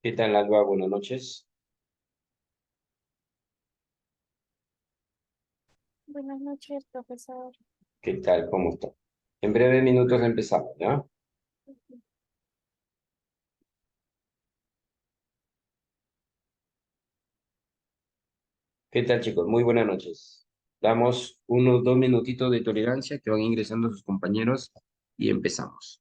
¿Qué tal, Alba? Buenas noches. Buenas noches, profesor. ¿Qué tal? ¿Cómo está? En breves minutos empezamos, ¿ya? ¿Qué tal, chicos? Muy buenas noches. Damos unos 2 minutitos de tolerancia que van ingresando sus compañeros y empezamos.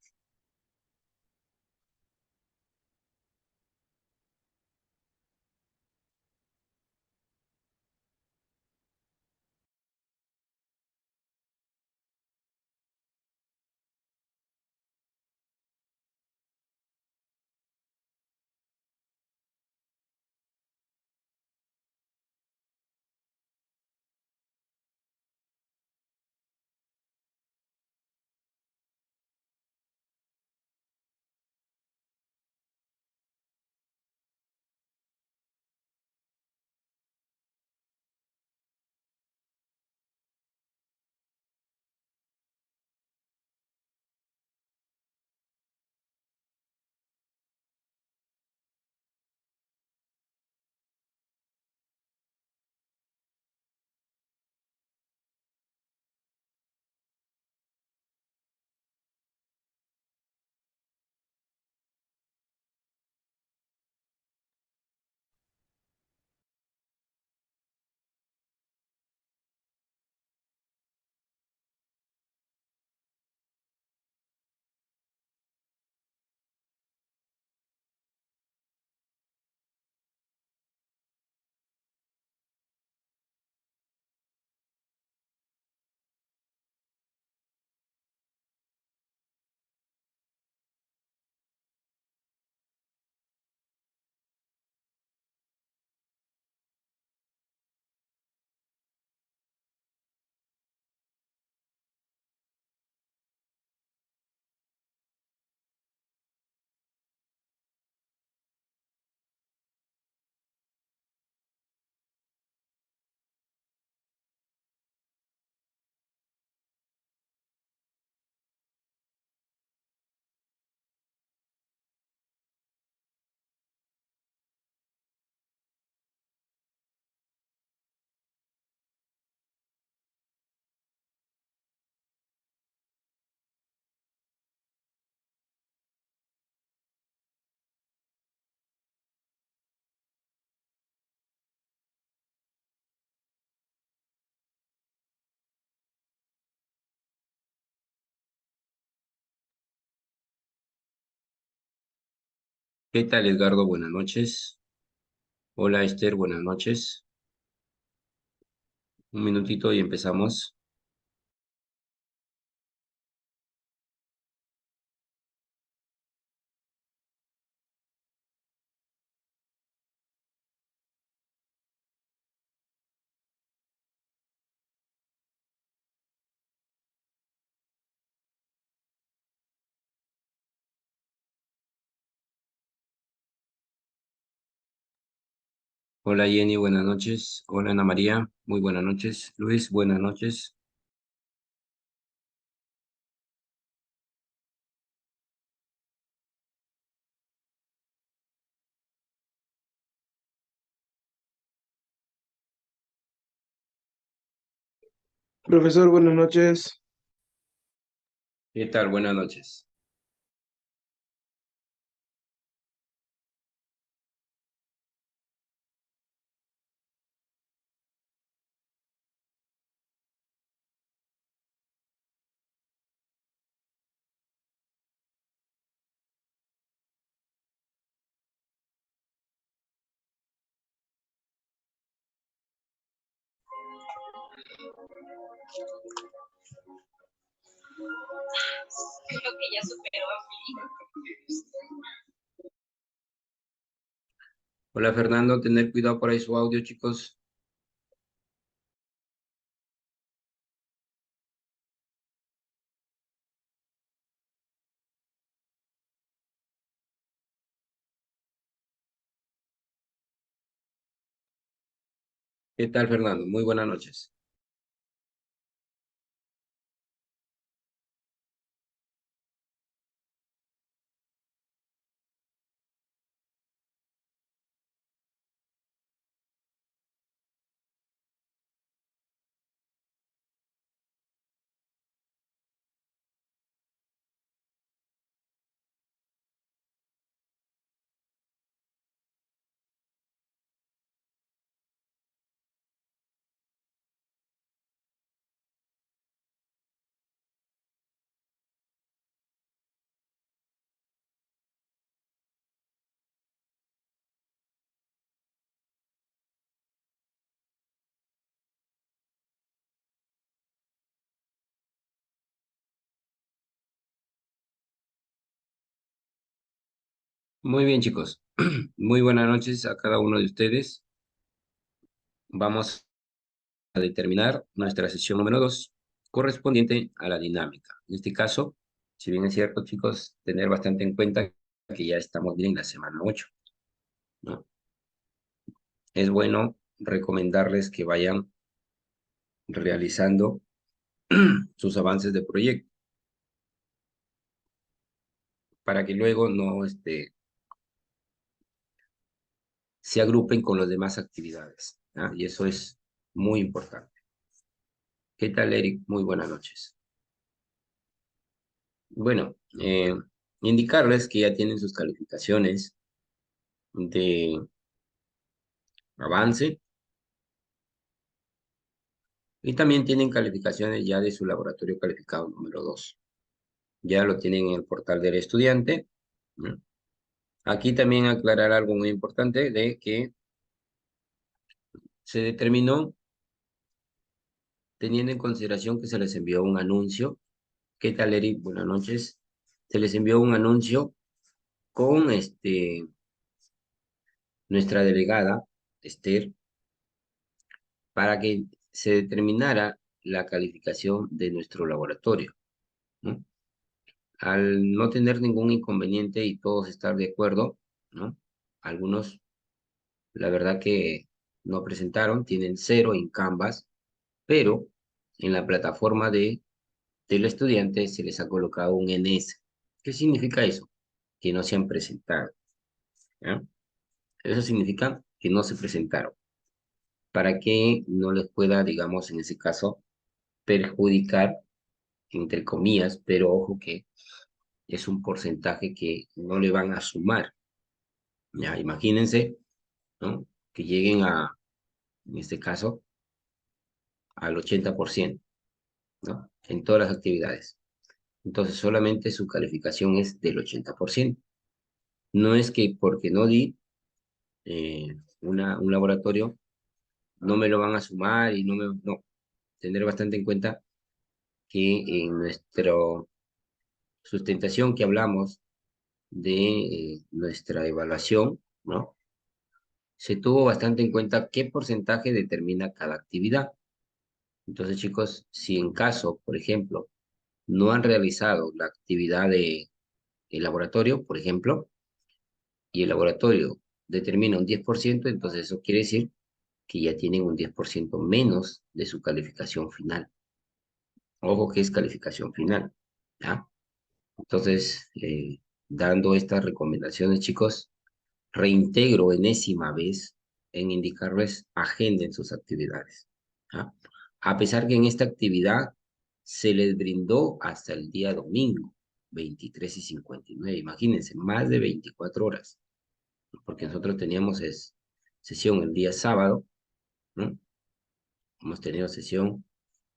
¿Qué tal, Edgardo? Buenas noches. Hola, Esther. Buenas noches. Un minutito y empezamos. Hola, Jenny. Buenas noches. Hola, Ana María. Muy buenas noches. Luis, buenas noches. Profesor, buenas noches. ¿Qué tal? Buenas noches. Creo que ya superó a Hola, Fernando. Tener cuidado por ahí su audio, chicos. ¿Qué tal, Fernando? Muy buenas noches. Muy bien, chicos. Muy buenas noches a cada uno de ustedes. Vamos a determinar nuestra sesión número 2, correspondiente a la dinámica. En este caso, si bien es cierto, chicos, tener bastante en cuenta que ya estamos bien en la semana 8, ¿no? Es bueno recomendarles que vayan realizando sus avances de proyecto para que luego no se agrupen con las demás actividades, ¿ah? Y eso es muy importante. ¿Qué tal, Eric? Muy buenas noches. Bueno, indicarles que ya tienen sus calificaciones de avance y también tienen calificaciones ya de su laboratorio calificado número 2. Ya lo tienen en el portal del estudiante, ¿no? Aquí también aclarar algo muy importante de que se determinó, teniendo en consideración que se les envió un anuncio. ¿Qué tal, Eric? Buenas noches. Se les envió un anuncio con nuestra delegada, Esther, para que se determinara la calificación de nuestro laboratorio, ¿no? Al no tener ningún inconveniente y todos estar de acuerdo, ¿no? Algunos, la verdad que no presentaron, tienen 0 en Canvas, pero en la plataforma del estudiante se les ha colocado un NS. ¿Qué significa eso? Que no se han presentado, ¿ya? Eso significa que no se presentaron, para que no les pueda, digamos, en ese caso, perjudicar, entre comillas, pero ojo que es un porcentaje que no le van a sumar. Ya, imagínense, ¿no? Que lleguen en este caso, al 80%, ¿no? En todas las actividades. Entonces, solamente su calificación es del 80%. No es que porque no di un laboratorio, no me lo van a sumar y no. Tener bastante en cuenta que en nuestra sustentación que hablamos de nuestra evaluación, ¿no? Se tuvo bastante en cuenta qué porcentaje determina cada actividad. Entonces, chicos, si en caso, por ejemplo, no han realizado la actividad de el laboratorio, por ejemplo, y el laboratorio determina un 10%, entonces eso quiere decir que ya tienen un 10% menos de su calificación final. Ojo que es calificación final, ¿ya? Entonces, dando estas recomendaciones, chicos, reintegro enésima vez en indicarles agenden sus actividades, ¿ah? A pesar que en esta actividad se les brindó hasta el día domingo, 23:59, imagínense, más de 24 horas, porque nosotros teníamos sesión el día sábado, ¿no? Hemos tenido sesión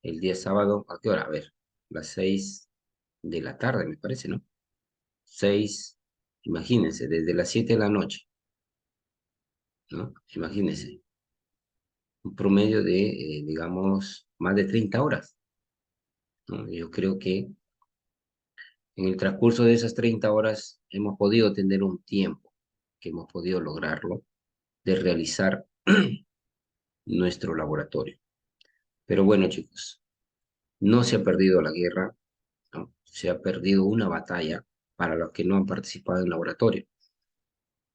el día sábado, ¿a qué hora? A ver, las 6 de la tarde, me parece, ¿no? 6, imagínense, desde las 7 de la noche, ¿no? Imagínense, un promedio de, digamos, más de 30 horas, ¿no? Yo creo que en el transcurso de esas 30 horas hemos podido tener un tiempo, que hemos podido lograrlo, de realizar nuestro laboratorio. Pero bueno, chicos, no se ha perdido la guerra, ¿no? Se ha perdido una batalla para los que no han participado en el laboratorio,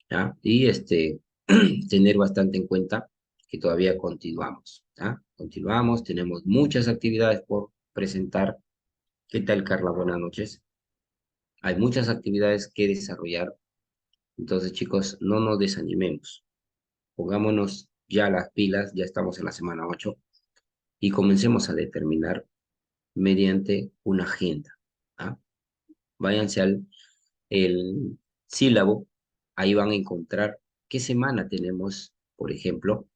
¿ya? Y tener bastante en cuenta que todavía continuamos, ¿ya? Continuamos, tenemos muchas actividades por presentar. ¿Qué tal, Carla? Buenas noches. Hay muchas actividades que desarrollar, entonces, chicos, no nos desanimemos. Pongámonos ya las pilas, ya estamos en la semana 8 y comencemos a determinar mediante una agenda, ¿ah? Váyanse al el sílabo, ahí van a encontrar qué semana tenemos, por ejemplo,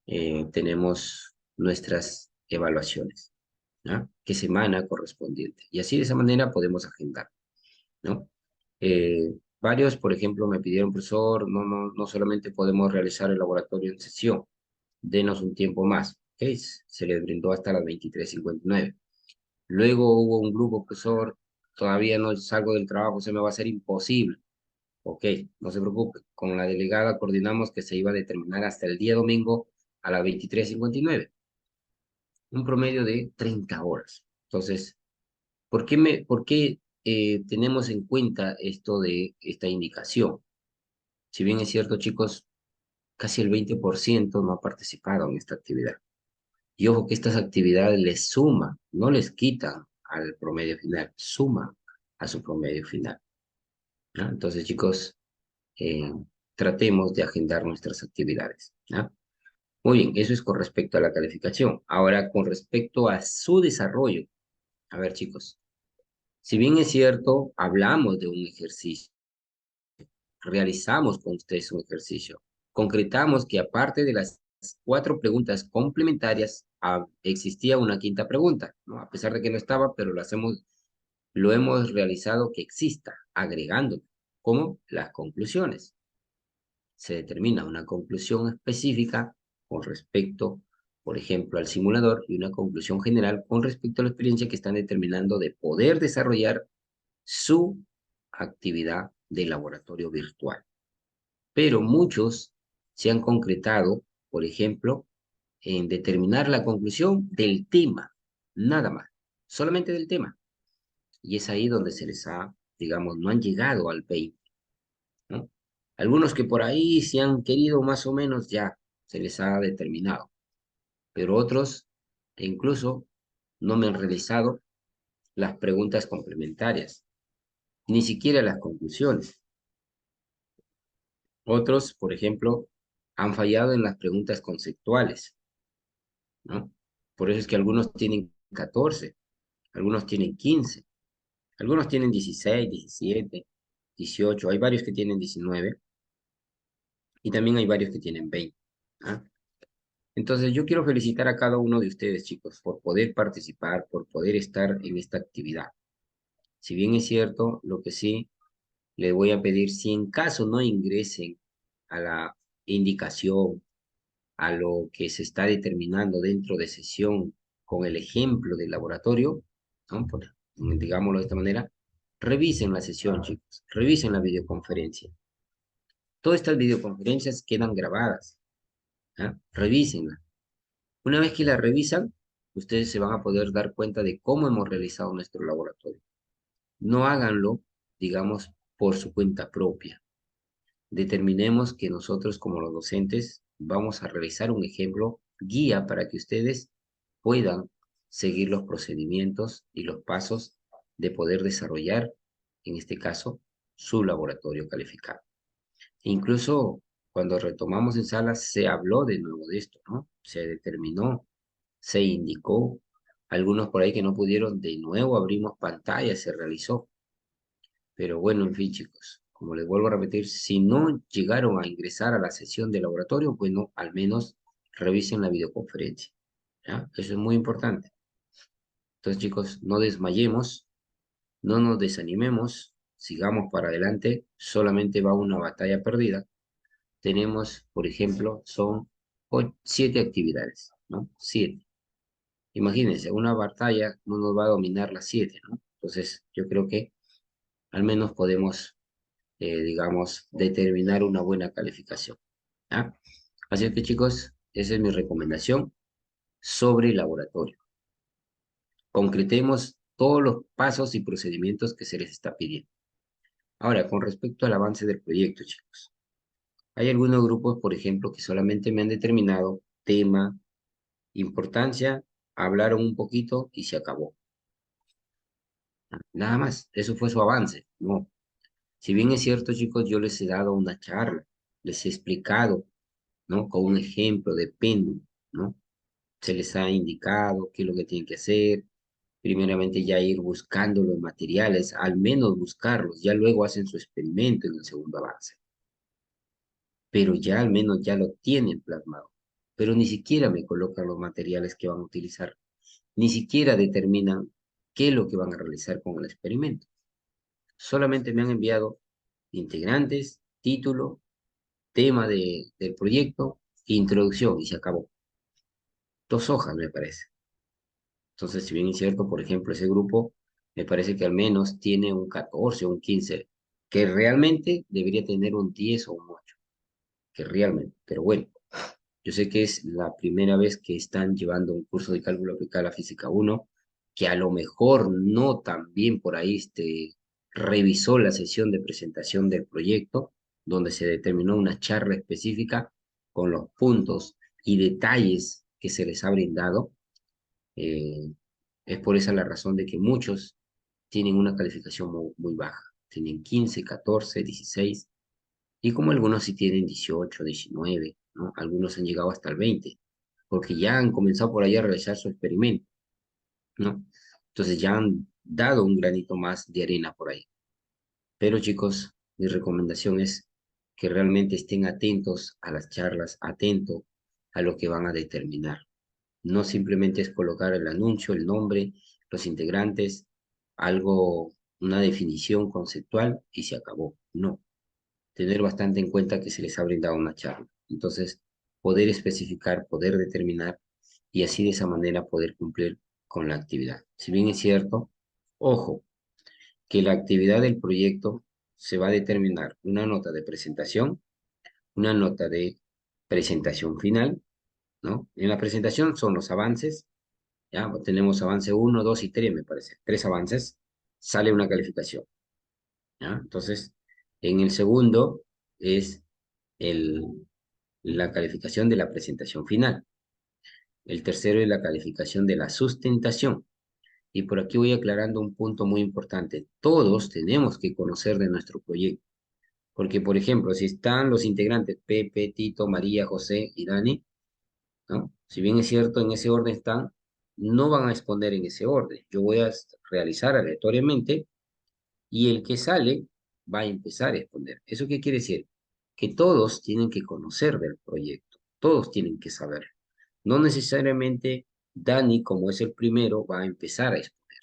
tenemos nuestras evaluaciones, ¿no? ¿Qué semana correspondiente? Y así de esa manera podemos agendar, ¿no? Varios, por ejemplo, me pidieron, profesor, no solamente podemos realizar el laboratorio en sesión, denos un tiempo más, ¿ok? Se les brindó hasta las 23:59. Luego hubo un grupo, profesor, todavía no salgo del trabajo, se me va a hacer imposible. Ok, no se preocupe. Con la delegada coordinamos que se iba a determinar hasta el día domingo a las 23:59. Un promedio de 30 horas. Entonces, ¿por qué tenemos en cuenta esto de esta indicación? Si bien es cierto, chicos, casi el 20% no ha participado en esta actividad. Y ojo que estas actividades les suman, no les quitan al promedio final, suman a su promedio final, ¿no? Entonces, chicos, eh, tratemos de agendar nuestras actividades, ¿no? Muy bien, eso es con respecto a la calificación. Ahora, con respecto a su desarrollo, a ver, chicos, si bien es cierto, hablamos de un ejercicio, realizamos con ustedes un ejercicio, concretamos que aparte de las 4 preguntas complementarias, existía una quinta pregunta, ¿no? A pesar de que no estaba, pero lo hemos realizado que exista, agregando como las conclusiones. Se determina una conclusión específica con respecto, por ejemplo, al simulador y una conclusión general con respecto a la experiencia que están determinando de poder desarrollar su actividad de laboratorio virtual. Pero muchos se han concretado, por ejemplo, en determinar la conclusión del tema, nada más, solamente del tema. Y es ahí donde se les ha, digamos, no han llegado al 20, ¿no? Algunos que por ahí se han querido más o menos ya se les ha determinado, pero otros incluso no me han realizado las preguntas complementarias, ni siquiera las conclusiones. Otros, por ejemplo, han fallado en las preguntas conceptuales, ¿no? Por eso es que algunos tienen 14, algunos tienen 15, algunos tienen 16, 17, 18, hay varios que tienen 19 y también hay varios que tienen 20, ¿ah? Entonces, yo quiero felicitar a cada uno de ustedes, chicos, por poder participar, por poder estar en esta actividad. Si bien es cierto, lo que sí les voy a pedir, si en caso no ingresen a la indicación, a lo que se está determinando dentro de sesión con el ejemplo del laboratorio, ¿no? Digámoslo de esta manera, revisen la sesión, chicos, revisen la videoconferencia. Todas estas videoconferencias quedan grabadas, ¿ah? Revísenla. Una vez que la revisan, ustedes se van a poder dar cuenta de cómo hemos realizado nuestro laboratorio. No háganlo, digamos, por su cuenta propia. Determinemos que nosotros como los docentes vamos a realizar un ejemplo guía para que ustedes puedan seguir los procedimientos y los pasos de poder desarrollar, en este caso, su laboratorio calificado. Incluso cuando retomamos en sala se habló de nuevo de esto, ¿no? Se determinó, se indicó, algunos por ahí que no pudieron, de nuevo abrimos pantalla, se realizó. Pero bueno, en fin, chicos, como les vuelvo a repetir, si no llegaron a ingresar a la sesión de laboratorio, bueno, al menos revisen la videoconferencia, ¿ya? Eso es muy importante. Entonces, chicos, no desmayemos, no nos desanimemos, sigamos para adelante, solamente va una batalla perdida. Tenemos, por ejemplo, son 7 actividades, ¿no? 7. Imagínense, una batalla no nos va a dominar las 7, ¿no? Entonces, yo creo que al menos podemos digamos, determinar una buena calificación, ¿ah? Así que chicos, esa es mi recomendación sobre el laboratorio. Concretemos todos los pasos y procedimientos que se les está pidiendo. Ahora, con respecto al avance del proyecto, chicos, hay algunos grupos, por ejemplo, que solamente me han determinado tema, importancia, hablaron un poquito y se acabó. Nada más, eso fue su avance. No, si bien es cierto, chicos, yo les he dado una charla, les he explicado, ¿no? Con un ejemplo de péndulo, ¿no? Se les ha indicado qué es lo que tienen que hacer. Primeramente ya ir buscando los materiales, al menos buscarlos, ya luego hacen su experimento en el segundo avance. Pero ya al menos ya lo tienen plasmado. Pero ni siquiera me colocan los materiales que van a utilizar, ni siquiera determinan qué es lo que van a realizar con el experimento. Solamente me han enviado integrantes, título, tema del proyecto, introducción y se acabó. 2 hojas me parece. Entonces, si bien es cierto, por ejemplo, ese grupo me parece que al menos tiene un 14 o un 15 que realmente debería tener un 10 o un 8, que realmente, pero bueno, yo sé que es la primera vez que están llevando un curso de cálculo aplicado a la física uno, que a lo mejor no también por ahí revisó la sesión de presentación del proyecto, donde se determinó una charla específica con los puntos y detalles que se les ha brindado. Eh, es por esa la razón de que muchos tienen una calificación muy baja. Tienen 15, 14, 16, y como algunos sí tienen 18, 19, ¿no? Algunos han llegado hasta el 20, porque ya han comenzado por ahí a realizar su experimento, ¿no? Entonces ya han dado un granito más de arena por ahí. Pero chicos, mi recomendación es que realmente estén atentos a las charlas, atentos a lo que van a determinar. No simplemente es colocar el anuncio, el nombre, los integrantes, algo, una definición conceptual y se acabó. No, tener bastante en cuenta que se les ha brindado una charla. Entonces, poder especificar, poder determinar y así de esa manera poder cumplir con la actividad. Si bien es cierto, ojo, que la actividad del proyecto se va a determinar una nota de presentación, una nota de presentación final, ¿no? En la presentación son los avances, ¿ya? Tenemos avance uno, 2 y 3, me parece. 3 avances, sale una calificación, ¿ya? Entonces, en el segundo es el, la calificación de la presentación final. El tercero es la calificación de la sustentación. Y por aquí voy aclarando un punto muy importante. Todos tenemos que conocer de nuestro proyecto. Porque, por ejemplo, si están los integrantes Pepe, Tito, María, José y Dani, ¿no? Si bien es cierto, en ese orden están, no van a exponer en ese orden. Yo voy a realizar aleatoriamente y el que sale va a empezar a exponer. ¿Eso qué quiere decir? Que todos tienen que conocer del proyecto, todos tienen que saberlo. No necesariamente Dani, como es el primero, va a empezar a exponer.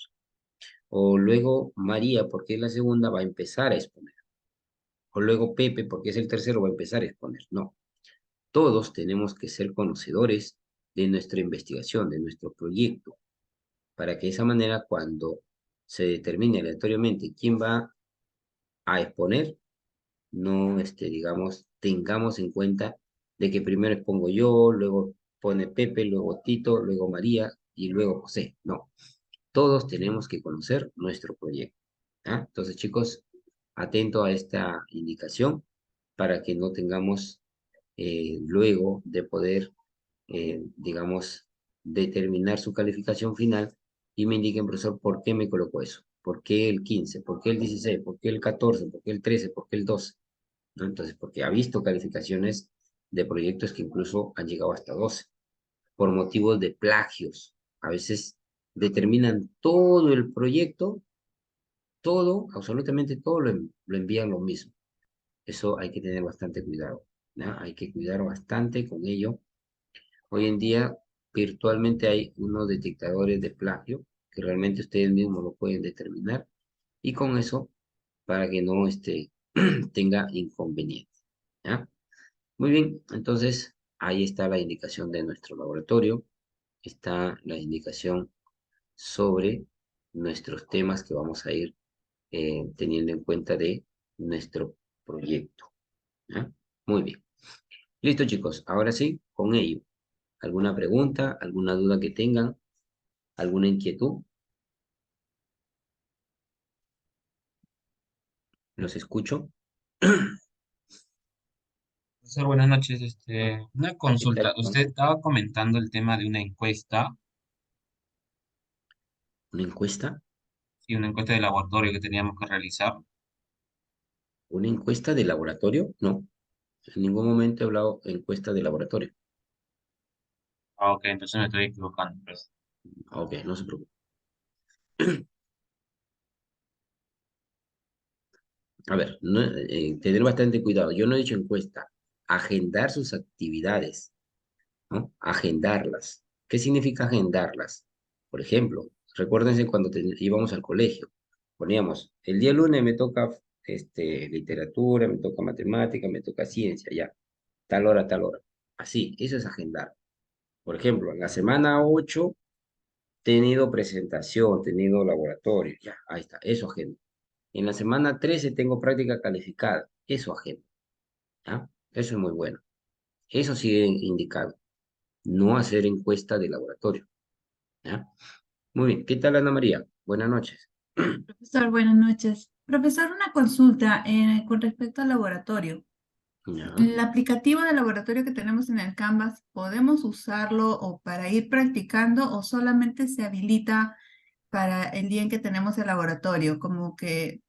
O luego María, porque es la segunda, va a empezar a exponer. O luego Pepe, porque es el tercero, va a empezar a exponer. No, todos tenemos que ser conocedores de nuestra investigación, de nuestro proyecto, para que de esa manera cuando se determine aleatoriamente quién va a exponer, no, digamos, tengamos en cuenta de que primero expongo yo, luego pone Pepe, luego Tito, luego María y luego José. No, todos tenemos que conocer nuestro proyecto. ¿Ah? Entonces, chicos, atento a esta indicación para que no tengamos luego de poder, digamos, determinar su calificación final y me indiquen, profesor, ¿por qué me colocó eso? ¿Por qué el 15? ¿Por qué el 16? ¿Por qué el 14? ¿Por qué el 13? ¿Por qué el 12? ¿No? Entonces, porque ha visto calificaciones de proyectos que incluso han llegado hasta 12 por motivos de plagios. A veces determinan todo el proyecto, todo, absolutamente todo lo envían lo mismo. Eso hay que tener bastante cuidado, ¿ya? Hay que cuidar bastante con ello. Hoy en día, virtualmente hay unos detectadores de plagio que realmente ustedes mismos lo pueden determinar y con eso, para que no tenga inconveniente, ¿ya? Muy bien, entonces ahí está la indicación de nuestro laboratorio, está la indicación sobre nuestros temas que vamos a ir teniendo en cuenta de nuestro proyecto, ¿ya? Muy bien. Listo, chicos. Ahora sí, con ello. ¿Alguna pregunta, alguna duda que tengan, alguna inquietud? Los escucho. Profesor, buenas noches. Una ¿Qué tal, consulta. Juan? Usted estaba comentando el tema de una encuesta, ¿Una encuesta? y una encuesta de laboratorio que teníamos que realizar. ¿Una encuesta de laboratorio? No, en ningún momento he hablado de encuesta de laboratorio. Ah, ok, entonces me estoy equivocando, pues. Ok, no se preocupe. A ver, tener bastante cuidado. Yo no he dicho encuesta. Agendar sus actividades, ¿no? Agendarlas. ¿Qué significa agendarlas? Por ejemplo, recuérdense cuando íbamos al colegio. Poníamos, el día lunes me toca literatura, me toca matemática, me toca ciencia, ya. Tal hora, tal hora. Así, eso es agendar. Por ejemplo, en la semana 8 tenido presentación, tenido laboratorio, ya, ahí está, eso agenda. En la semana 13 tengo práctica calificada. Eso agenda. ¿Ya? Eso es muy bueno. Eso sí he indicado. No hacer encuesta de laboratorio. ¿Ya? Muy bien. ¿Qué tal, Ana María? Buenas noches. Profesor, buenas noches. Profesor, una consulta con respecto al laboratorio. Ya. El aplicativo de laboratorio que tenemos en el Canvas, ¿podemos usarlo o para ir practicando o solamente se habilita para el día en que tenemos el laboratorio? Como que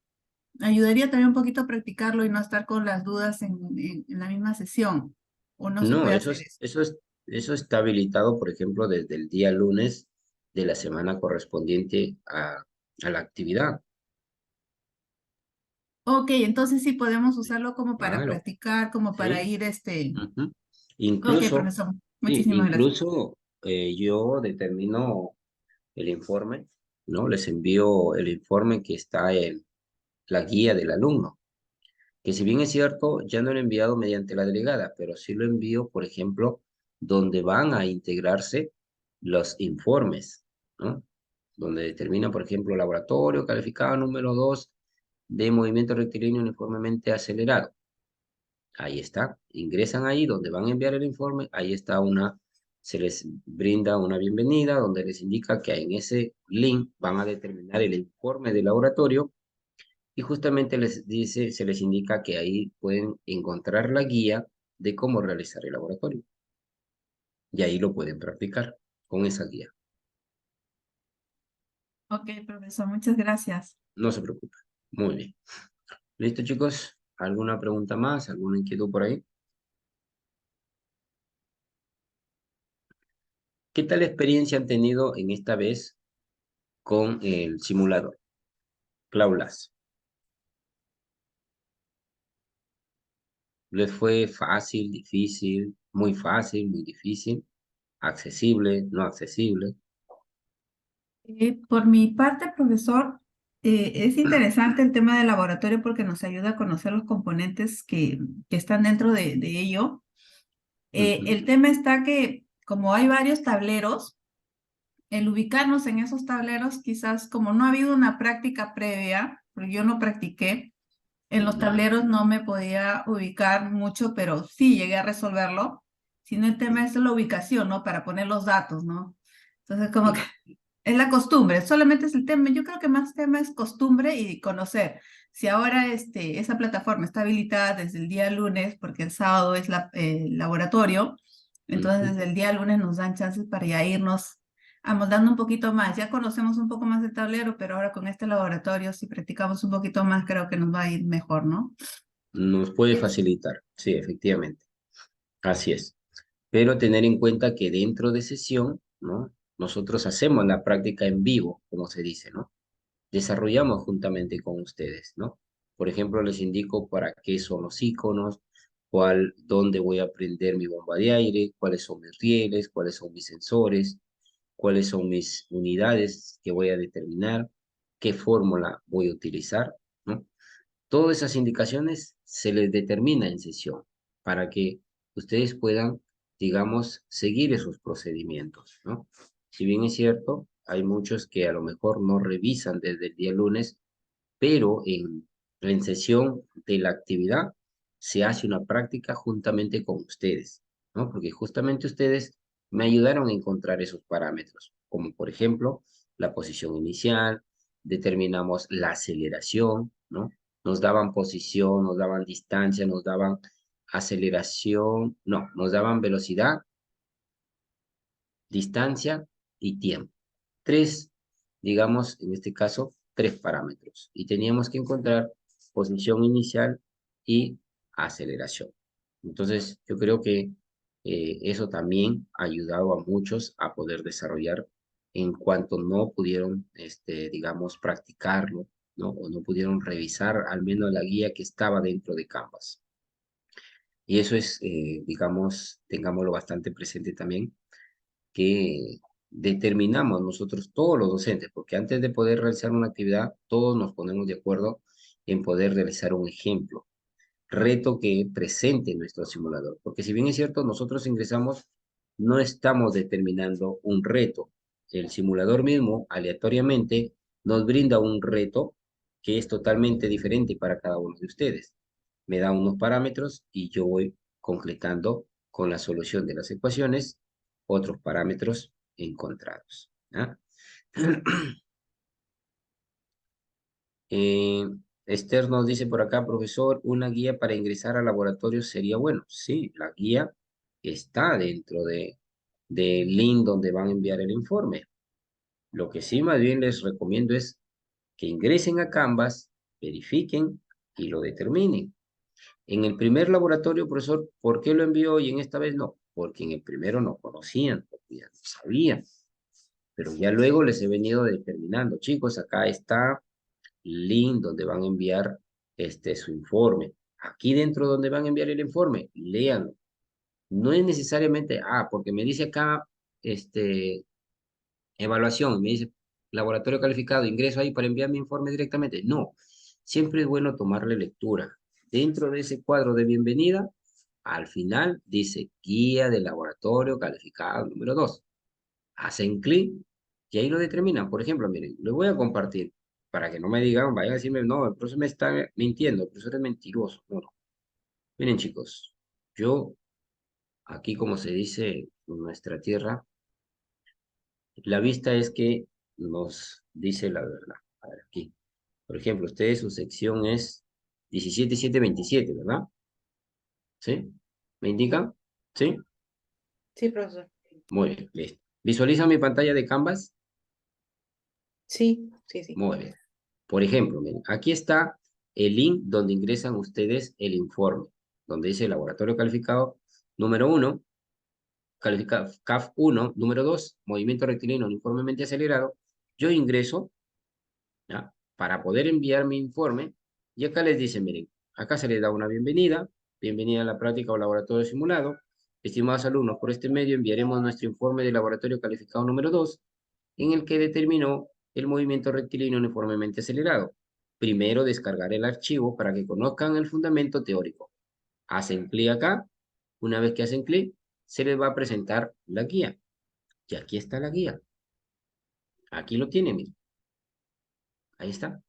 ayudaría también un poquito a practicarlo y no estar con las dudas en la misma sesión. ¿O no se No, puede eso hacer es, eso? eso es, eso está habilitado, por ejemplo, desde el día lunes de la semana correspondiente a la actividad. Ok, entonces sí podemos usarlo como para Claro, practicar, como para sí. ir Ujú. Ok, Incluso, profesor, sí, muchísimas gracias. incluso yo determino el informe, ¿no? Les envío el informe que está en la guía del alumno, que si bien es cierto, ya no lo he enviado mediante la delegada, pero sí lo envío, por ejemplo, donde van a integrarse los informes, ¿no? Donde determina, por ejemplo, laboratorio calificado número 2 de movimiento rectilíneo uniformemente acelerado. Ahí está, ingresan ahí donde van a enviar el informe, ahí está se les brinda una bienvenida donde les indica que en ese link van a determinar el informe del laboratorio y justamente les dice, se les indica que ahí pueden encontrar la guía de cómo realizar el laboratorio y ahí lo pueden practicar con esa guía. Ok, profesor, muchas gracias. No se preocupen. Muy bien. ¿Listo, chicos? ¿Alguna pregunta más? ¿Alguna inquietud por ahí? ¿Qué tal experiencia han tenido en esta vez con el simulador? Claulas. ¿Les fue fácil, difícil, muy difícil, accesible, no accesible? Por mi parte, profesor, es interesante el tema del laboratorio porque nos ayuda a conocer los componentes que están dentro de ello. Ujú, El tema está que como hay varios tableros, el ubicarnos en esos tableros, quizás como no ha habido una práctica previa, porque yo no practiqué, en los ya. tableros no me podía ubicar mucho, pero sí llegué a resolverlo. Sino el tema es la ubicación, ¿no? Para poner los datos, ¿no? Entonces, como que Ya. es la costumbre, solamente es el tema. Yo creo que más tema es costumbre y conocer. Si ahora esa plataforma está habilitada desde el día lunes, porque el sábado es el laboratorio, entonces Ujú. desde el día lunes nos dan chances para ya irnos amoldando un poquito más. Ya conocemos un poco más del tablero, pero ahora con este laboratorio, si practicamos un poquito más, creo que nos va a ir mejor, ¿no? Nos puede facilitar, sí, efectivamente. Así es. Pero tener en cuenta que dentro de sesión, ¿no? Nosotros hacemos la práctica en vivo, como se dice, ¿no? Desarrollamos juntamente con ustedes, ¿no? Por ejemplo, les indico para qué son los iconos, dónde voy a prender mi bomba de aire, cuáles son mis rieles, cuáles son mis sensores, cuáles son mis unidades que voy a determinar, qué fórmula voy a utilizar, ¿no? Todas esas indicaciones se les determina en sesión para que ustedes puedan, digamos, seguir esos procedimientos, ¿no? Si bien es cierto, hay muchos que a lo mejor no revisan desde el día lunes, pero en sesión de la actividad se hace una práctica juntamente con ustedes, ¿no? Porque justamente ustedes me ayudaron a encontrar esos parámetros, como por ejemplo la posición inicial, determinamos la aceleración, ¿no? Nos daban posición, nos daban distancia, nos daban aceleración, no, nos daban velocidad, distancia y tiempo. Tres, digamos, en este caso, tres parámetros. Y teníamos que encontrar posición inicial y aceleración. Entonces, yo creo que eso también ha ayudado a muchos a poder desarrollar en cuanto no pudieron, digamos, practicarlo, ¿no? O no pudieron revisar al menos la guía que estaba dentro de Canvas. Y eso es, digamos, tengámoslo bastante presente también que determinamos nosotros todos los docentes, porque antes de poder realizar una actividad, todos nos ponemos de acuerdo en poder realizar un ejemplo, reto que presente nuestro simulador, porque si bien es cierto, nosotros ingresamos, no estamos determinando un reto. El simulador mismo, aleatoriamente, nos brinda un reto que es totalmente diferente para cada uno de ustedes. Me da unos parámetros y yo voy concretando con la solución de las ecuaciones otros parámetros encontrados. ¿Ah? Eh, Esther nos dice por acá, profesor, una guía para ingresar al laboratorio sería bueno. Sí, la guía está dentro del link donde van a enviar el informe. Lo que sí más bien les recomiendo es que ingresen a Canvas, verifiquen y lo determinen. En el primer laboratorio, profesor, ¿por qué lo envió y en esta vez no? Porque en el primero no conocían, porque ya no sabían. Pero ya luego les he venido determinando, chicos, acá está link donde van a enviar su informe. Aquí dentro donde van a enviar el informe, léanlo. No es necesariamente, porque me dice acá, evaluación, me dice laboratorio calificado, ingreso ahí para enviar mi informe directamente. No, siempre es bueno tomarle lectura. Dentro de ese cuadro de bienvenida, al final dice guía de laboratorio calificado número 2. Hacen clic y ahí lo determinan. Por ejemplo, miren, les voy a compartir para que no me digan, vayan a decirme, no, el profesor me está mintiendo, el profesor es mentiroso. No, no. Miren, chicos, yo aquí, como se dice en nuestra tierra, la vista es que nos dice la verdad. A ver, aquí. Por ejemplo, ustedes, su sección es 17727, ¿verdad? ¿Sí? ¿Me indican? ¿Sí? Sí, profesor. Muy bien, listo. ¿Visualizan mi pantalla de Canvas? Sí, sí, sí. Muy bien. Por ejemplo, miren, aquí está el link donde ingresan ustedes el informe, donde dice laboratorio calificado número 1, CAF 1, número 2, movimiento rectilíneo uniformemente acelerado. Yo ingreso, ¿ya? Para poder enviar mi informe, y acá les dice, miren, acá se les da una bienvenida, bienvenida a la práctica o laboratorio simulado. Estimados alumnos, por este medio enviaremos nuestro informe de laboratorio calificado número 2, en el que determinó el movimiento rectilíneo uniformemente acelerado. Primero, descargar el archivo para que conozcan el fundamento teórico. Hacen clic acá. Una vez que hacen clic, se les va a presentar la guía. Y aquí está la guía. Aquí lo tienen, miren. Ahí está.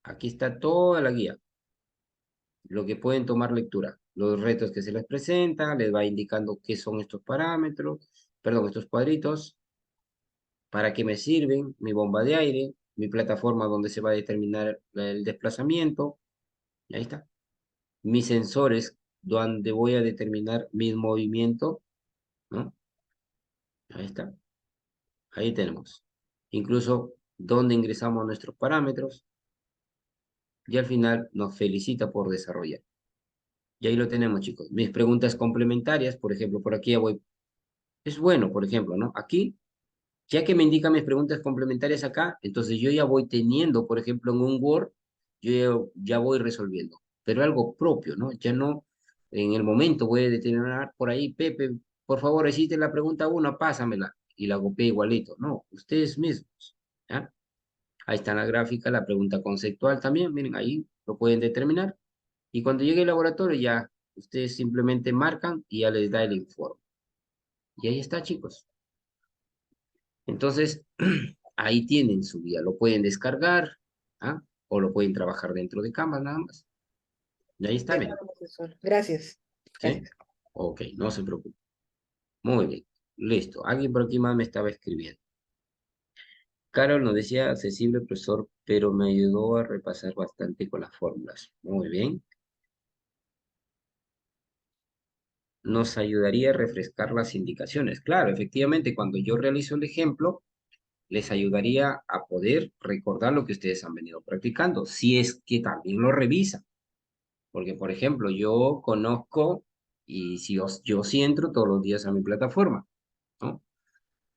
Aquí está toda la guía. Lo que pueden tomar lectura. Los retos que se les presenta, les va indicando qué son estos parámetros, perdón, estos cuadritos, para qué me sirven, mi bomba de aire, mi plataforma donde se va a determinar el desplazamiento, y ahí está. Mis sensores, donde voy a determinar mi movimiento, ¿no? Ahí está. Ahí tenemos. Incluso donde ingresamos nuestros parámetros, y al final nos felicita por desarrollar. Y ahí lo tenemos, chicos. Mis preguntas complementarias, por ejemplo, por aquí ya voy. Es bueno, por ejemplo, ¿no? Aquí, ya que me indican mis preguntas complementarias acá, entonces yo ya voy teniendo, por ejemplo, en un Word, yo ya voy resolviendo, pero algo propio, ¿no? Ya no en el momento voy a determinar por ahí, Pepe, por favor, existe la pregunta 1, pásamela, y la copié igualito. No, ustedes mismos, ¿ya? Ahí está en la gráfica, la pregunta conceptual también, miren, ahí lo pueden determinar, y cuando llegue el laboratorio ya, ustedes simplemente marcan y ya les da el informe. Y ahí está, chicos. Entonces, ahí tienen su guía, lo pueden descargar, ¿ah? O lo pueden trabajar dentro de Canvas nada más. Y ahí está De bien, acuerdo, profesor. Gracias. ¿sí? Gracias. Ok, no se preocupe. Muy bien, listo. Alguien por aquí más me estaba escribiendo. Carol nos decía, accesible profesor, pero me ayudó a repasar bastante con las fórmulas. Muy bien. Nos ayudaría a refrescar las indicaciones. Claro, efectivamente, cuando yo realizo el ejemplo, les ayudaría a poder recordar lo que ustedes han venido practicando, si es que también lo revisan. Porque, por ejemplo, yo conozco y si yo sí entro todos los días a mi plataforma, ¿no?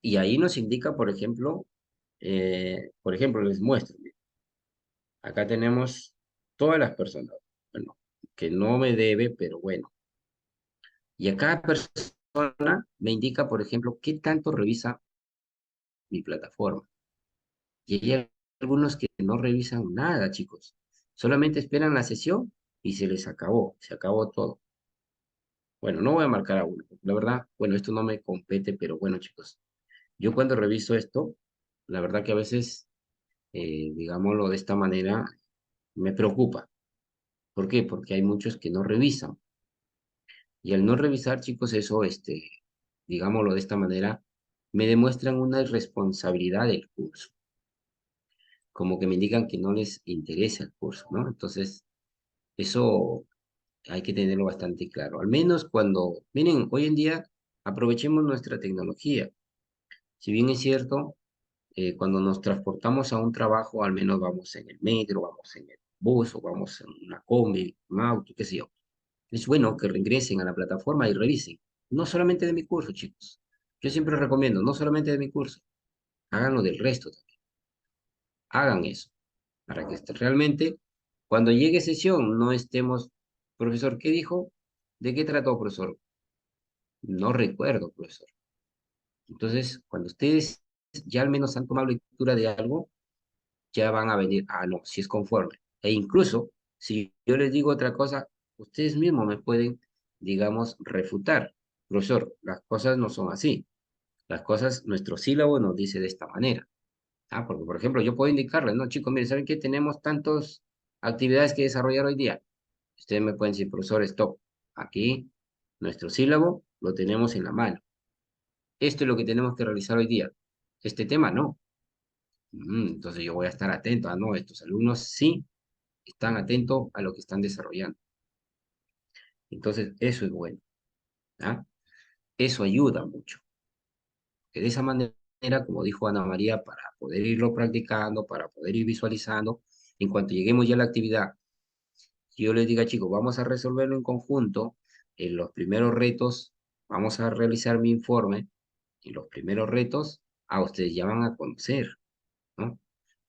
Y ahí nos indica, por ejemplo, les muestro. Acá tenemos todas las personas, bueno, que no me debe, pero bueno. Y a cada persona me indica, por ejemplo, qué tanto revisa mi plataforma. Y hay algunos que no revisan nada, chicos. Solamente esperan la sesión y se acabó todo. Bueno, no voy a marcar a uno. La verdad, bueno, esto no me compete, pero bueno, chicos. Yo cuando reviso esto, la verdad que a veces, digámoslo de esta manera, Me preocupa. ¿Por qué? Porque hay muchos que no revisan. Y al no revisar, chicos, eso, digámoslo de esta manera, me demuestran una irresponsabilidad del curso. Como que me indican que no les interesa el curso, ¿no? Entonces, eso hay que tenerlo bastante claro. Al menos cuando, miren, hoy en día aprovechemos nuestra tecnología. Si bien es cierto, cuando nos transportamos a un trabajo, al menos vamos en el metro, vamos en el bus o vamos en una combi, un auto, qué sé yo. Es bueno que regresen a la plataforma y revisen. No solamente de mi curso, chicos. Yo siempre recomiendo, no solamente de mi curso, háganlo del resto también. Hagan eso, para que realmente, cuando llegue sesión, no estemos, profesor, ¿qué dijo? ¿De qué trató, profesor? No recuerdo, profesor. Entonces, cuando ustedes ya al menos han tomado lectura de algo, ya van a venir, ah, no, si es conforme. E incluso, si yo les digo otra cosa, ustedes mismos me pueden, digamos, refutar. Profesor, las cosas no son así. Las cosas, nuestro sílabo nos dice de esta manera. Ah, porque, por ejemplo, yo puedo indicarles, no, chicos, miren, ¿saben qué? Tenemos tantas actividades que desarrollar hoy día. Ustedes me pueden decir, profesor, stop. Aquí, nuestro sílabo lo tenemos en la mano. Esto es lo que tenemos que realizar hoy día. Este tema no. Entonces yo voy a estar atento. Ah, no, estos alumnos sí están atentos a lo que están desarrollando. Entonces, eso es bueno. ¿Ah? Eso ayuda mucho. Que de esa manera, como dijo Ana María, para poder irlo practicando, para poder ir visualizando, en cuanto lleguemos ya a la actividad, si yo les diga, chicos, vamos a resolverlo en conjunto, en los primeros retos, vamos a realizar mi informe, en los primeros retos, ustedes ya van a conocer, ¿no?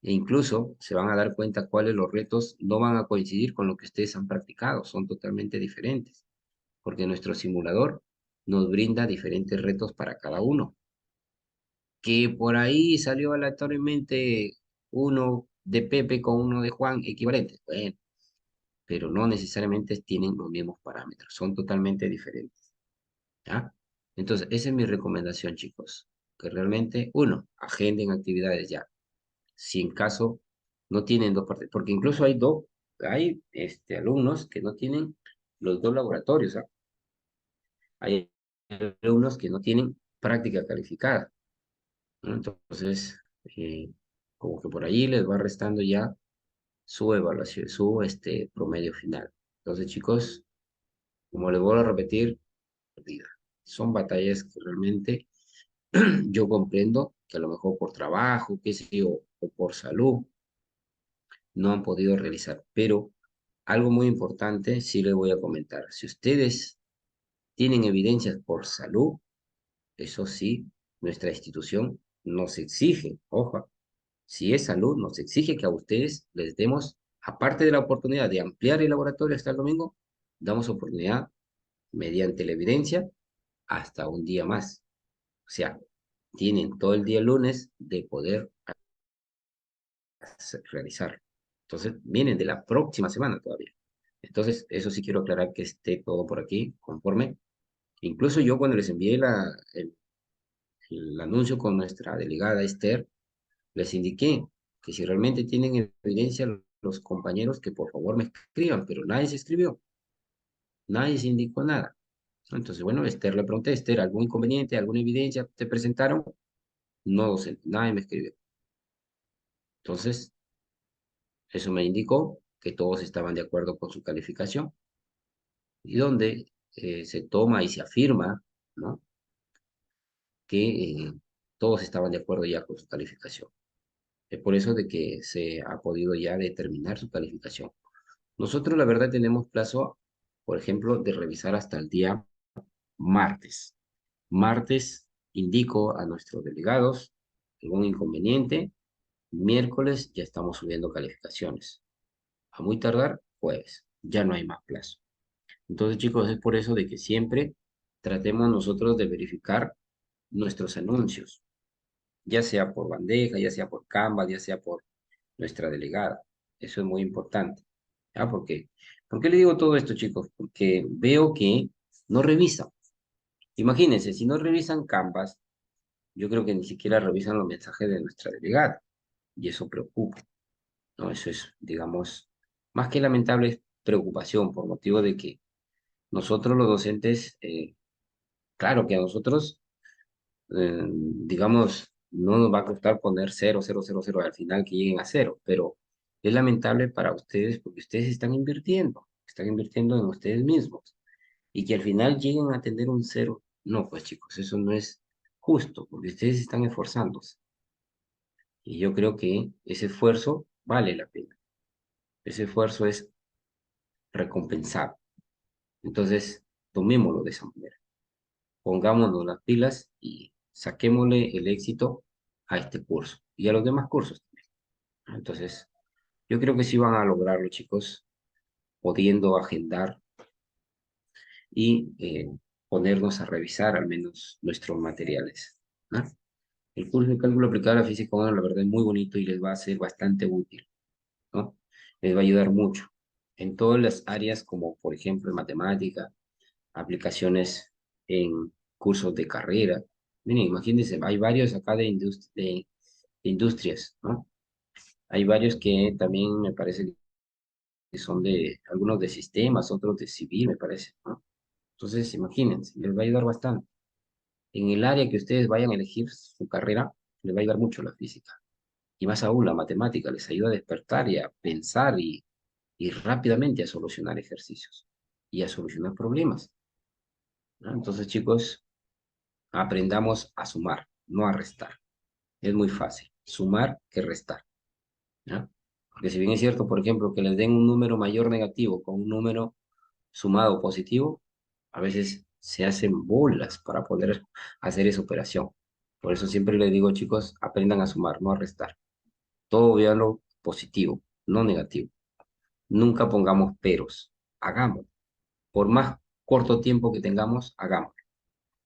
E incluso se van a dar cuenta cuáles los retos no van a coincidir con lo que ustedes han practicado, son totalmente diferentes, porque nuestro simulador nos brinda diferentes retos para cada uno. Que por ahí salió aleatoriamente uno de Pepe con uno de Juan equivalentes, bueno, pero no necesariamente tienen los mismos parámetros, son totalmente diferentes, ¿ya? Entonces, esa es mi recomendación, chicos, que realmente, uno, agenden actividades ya. Si en caso no tienen dos partes, porque incluso hay alumnos que no tienen los dos laboratorios, ¿ah? Hay alumnos que no tienen práctica calificada, ¿no? Entonces, como que por ahí les va restando ya su evaluación, su promedio final. Entonces, chicos, como les vuelvo a repetir, son batallas que realmente yo comprendo que a lo mejor por trabajo, qué sé yo, o por salud, no han podido realizar. Pero algo muy importante sí les voy a comentar. Si ustedes tienen evidencias por salud, eso sí, nuestra institución nos exige, ojo, si es salud, nos exige que a ustedes les demos, aparte de la oportunidad de ampliar el laboratorio hasta el domingo, damos oportunidad mediante la evidencia hasta un día más. O sea, tienen todo el día lunes de poder realizarlo. Entonces, vienen de la próxima semana todavía. Entonces, eso sí quiero aclarar que esté todo por aquí, conforme. Incluso yo cuando les envié el anuncio con nuestra delegada Esther, les indiqué que si realmente tienen evidencia los compañeros, que por favor me escriban, pero nadie se escribió, nadie se indicó nada. Entonces, bueno, Esther le pregunté, Esther, ¿algún inconveniente, alguna evidencia te presentaron? No sé, nadie me escribió. Entonces, eso me indicó que todos estaban de acuerdo con su calificación y donde se toma y se afirma, ¿no? Que todos estaban de acuerdo ya con su calificación. Es por eso de que se ha podido ya determinar su calificación. Nosotros, la verdad, tenemos plazo, por ejemplo, de revisar hasta el día martes. Martes indico a nuestros delegados algún inconveniente. Miércoles ya estamos subiendo calificaciones. A muy tardar, jueves. Ya no hay más plazo. Entonces, chicos, es por eso de que siempre tratemos nosotros de verificar nuestros anuncios, ya sea por bandeja, ya sea por Canva, ya sea por nuestra delegada. Eso es muy importante. ¿Ya? ¿Por qué le digo todo esto, chicos? Porque veo que no revisan. Imagínense, si no revisan Canvas, yo creo que ni siquiera revisan los mensajes de nuestra delegada. Y eso preocupa, ¿no? Eso es, digamos, Más que lamentable es preocupación por motivo de que nosotros los docentes, claro que a nosotros, digamos, no nos va a costar poner 0, 0, 0, 0 al final que lleguen a 0, pero es lamentable para ustedes porque ustedes están invirtiendo en ustedes mismos y que al final lleguen a tener un 0. No, pues chicos, eso no es justo porque ustedes están esforzándose y yo creo que ese esfuerzo vale la pena. Ese esfuerzo es recompensado. Entonces, tomémoslo de esa manera. Pongámonos las pilas y saquémosle el éxito a este curso y a los demás cursos también. Entonces, yo creo que sí van a lograrlo, chicos, pudiendo agendar y ponernos a revisar al menos nuestros materiales, ¿no? El curso de cálculo aplicado a la física 1, la verdad, es muy bonito y les va a ser bastante útil, ¿no? Les va a ayudar mucho en todas las áreas, como por ejemplo en matemática, aplicaciones en cursos de carrera. Miren, imagínense, hay varios acá de industrias, ¿no? Hay varios que también me parece que son de, algunos de sistemas, otros de civil, me parece, ¿no? Entonces, imagínense, les va a ayudar bastante. En el área que ustedes vayan a elegir su carrera, les va a ayudar mucho la física. Y más aún, la matemática les ayuda a despertar y a pensar y rápidamente a solucionar ejercicios y a solucionar problemas, ¿no? Entonces, chicos, aprendamos a sumar, no a restar. Es muy fácil, sumar que restar, ¿no? Porque si bien es cierto, por ejemplo, que les den un número mayor negativo con un número sumado positivo, a veces se hacen bolas para poder hacer esa operación. Por eso siempre les digo, chicos, aprendan a sumar, no a restar. Todo véanlo positivo, no negativo. Nunca pongamos peros, hagamos. Por más corto tiempo que tengamos, hagamos.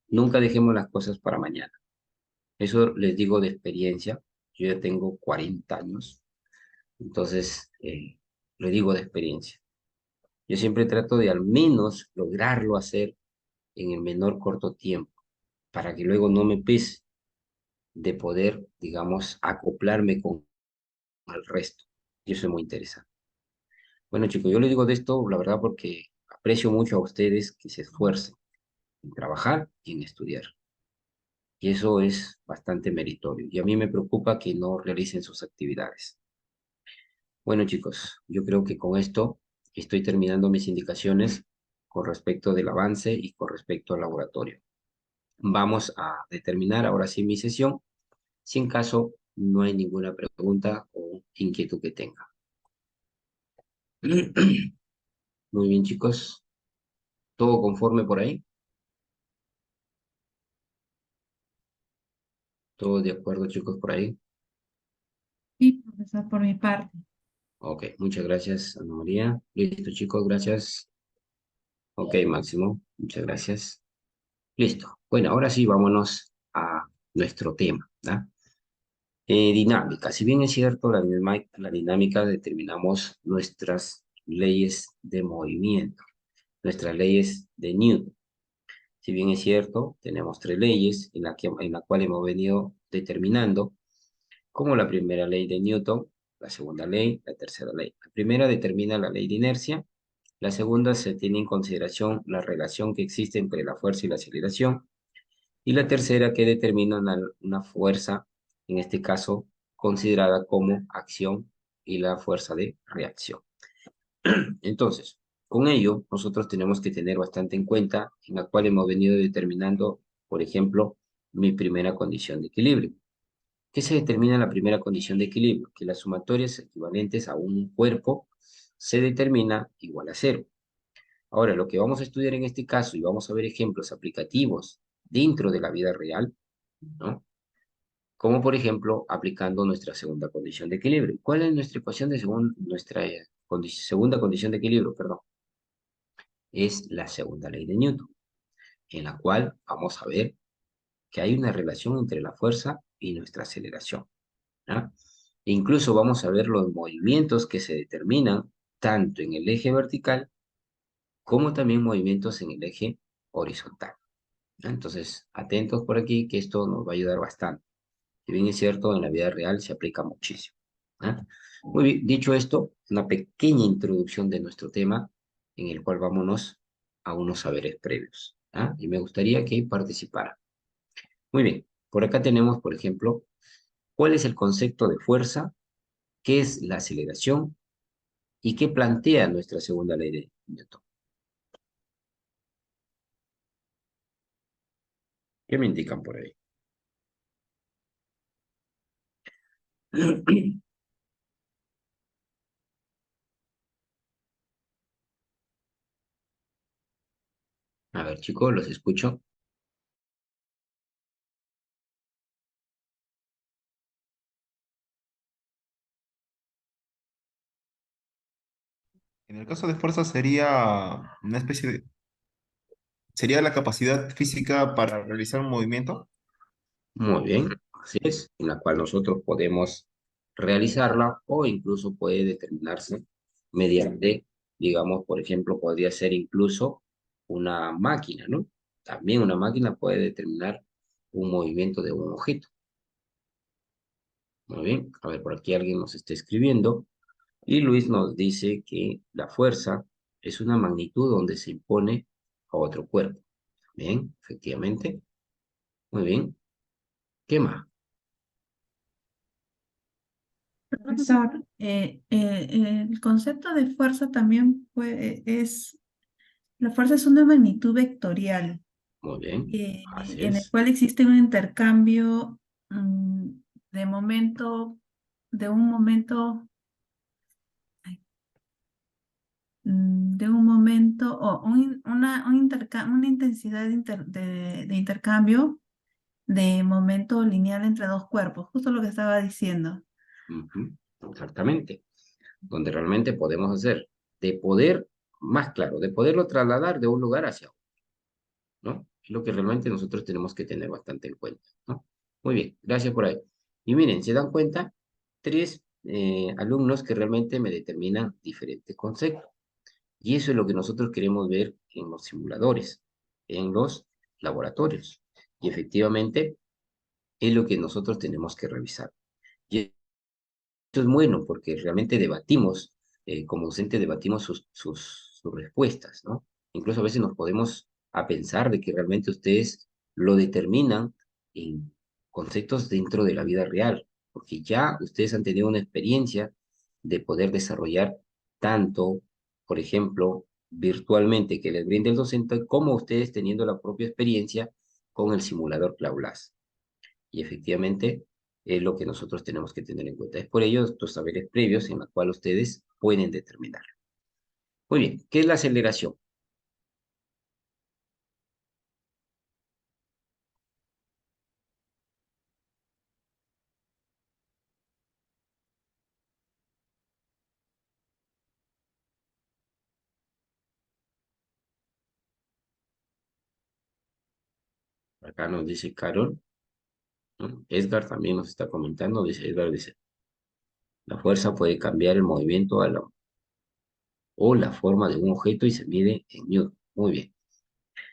Nunca dejemos las cosas para mañana. Eso les digo de experiencia. Yo ya tengo 40 años, entonces les digo de experiencia. Yo siempre trato de al menos lograrlo hacer en el menor corto tiempo, para que luego no me pese de poder, digamos, acoplarme con el resto. Y eso es muy interesante. Bueno, chicos, yo les digo de esto, la verdad, porque aprecio mucho a ustedes que se esfuercen en trabajar y en estudiar. Y eso es bastante meritorio. Y a mí me preocupa que no realicen sus actividades. Bueno, chicos, yo creo que con esto estoy terminando mis indicaciones con respecto del avance y con respecto al laboratorio. Vamos a determinar ahora sí mi sesión, si en caso no hay ninguna pregunta o inquietud que tenga. Muy bien, chicos. ¿Todo conforme por ahí? ¿Todo de acuerdo, chicos, por ahí? Sí, profesor, por mi parte. Ok, muchas gracias, Ana María. Listo, chicos, gracias. Ok, Máximo, muchas gracias. Listo. Bueno, ahora sí, vámonos a nuestro tema, ¿no? Dinámica. Si bien es cierto, la dinámica determinamos nuestras leyes de movimiento, nuestras leyes de Newton. Si bien es cierto, tenemos tres leyes en la cual hemos venido determinando, como la primera ley de Newton, la segunda ley, la tercera ley. La primera determina la ley de inercia, la segunda se tiene en consideración la relación que existe entre la fuerza y la aceleración, y la tercera que determina una fuerza, en este caso considerada como acción y la fuerza de reacción. Entonces, con ello, nosotros tenemos que tener bastante en cuenta en la cual hemos venido determinando, por ejemplo, mi primera condición de equilibrio. ¿Qué se determina en la primera condición de equilibrio? Que las sumatorias equivalentes a un cuerpo se determina igual a cero. Ahora, lo que vamos a estudiar en este caso, y vamos a ver ejemplos aplicativos dentro de la vida real, ¿no? Como por ejemplo, aplicando nuestra segunda condición de equilibrio. ¿Cuál es nuestra ecuación de nuestra segunda condición de equilibrio? Perdón. Es la segunda ley de Newton, en la cual vamos a ver que hay una relación entre la fuerza y nuestra aceleración, ¿no? E incluso vamos a ver los movimientos que se determinan tanto en el eje vertical como también movimientos en el eje horizontal, ¿no? Entonces, atentos por aquí que esto nos va a ayudar bastante. Si bien es cierto, en la vida real se aplica muchísimo, ¿no? Muy bien, dicho esto, una pequeña introducción de nuestro tema, en el cual vámonos a unos saberes previos. ¿Ah? Y me gustaría que participaran. Muy bien, por acá tenemos, por ejemplo, ¿cuál es el concepto de fuerza? ¿Qué es la aceleración? ¿Y qué plantea nuestra segunda ley de Newton? ¿Qué me indican por ahí? A ver, chicos, los escucho. En el caso de fuerza sería una especie de... Sería la capacidad física para realizar un movimiento. Muy bien, así es, en la cual nosotros podemos realizarla o incluso puede determinarse mediante, digamos, por ejemplo, podría ser incluso una máquina, ¿no? También una máquina puede determinar un movimiento de un objeto. Muy bien, a ver, por aquí alguien nos está escribiendo y Luis nos dice que la fuerza es una magnitud donde se impone a otro cuerpo. Bien, efectivamente. Muy bien. ¿Qué más? Profesor, el concepto de fuerza también la fuerza es una magnitud vectorial, Muy bien, así en el es. cual existe un intercambio mm, de momento, de un momento, ay, de un momento, o una intensidad de intercambio de momento lineal entre dos cuerpos, justo lo que estaba diciendo. Ujú, exactamente. Donde realmente podemos hacer, de poder, más claro, de poderlo trasladar de un lugar hacia otro, ¿no? Es lo que realmente nosotros tenemos que tener bastante en cuenta, ¿no? Muy bien, gracias por ahí. Y miren, se dan cuenta, tres alumnos que realmente me determinan diferentes conceptos. Y eso es lo que nosotros queremos ver en los simuladores, en los laboratorios. Y efectivamente es lo que nosotros tenemos que revisar. Y esto es bueno porque realmente debatimos, como docente debatimos sus respuestas, ¿no? Incluso a veces nos podemos a pensar de que realmente ustedes lo determinan en conceptos dentro de la vida real, porque ya ustedes han tenido una experiencia de poder desarrollar tanto, por ejemplo, virtualmente que les brinde el docente, como ustedes teniendo la propia experiencia con el simulador Claublas. Y efectivamente es lo que nosotros tenemos que tener en cuenta. Es por ello estos saberes previos en los cuales ustedes pueden determinar. Muy bien, ¿qué es la aceleración? Acá nos dice Carol, ¿no? Edgar también nos está comentando, dice Edgar, dice, la fuerza puede cambiar el movimiento o la forma de un objeto y se mide en Newton. Muy bien.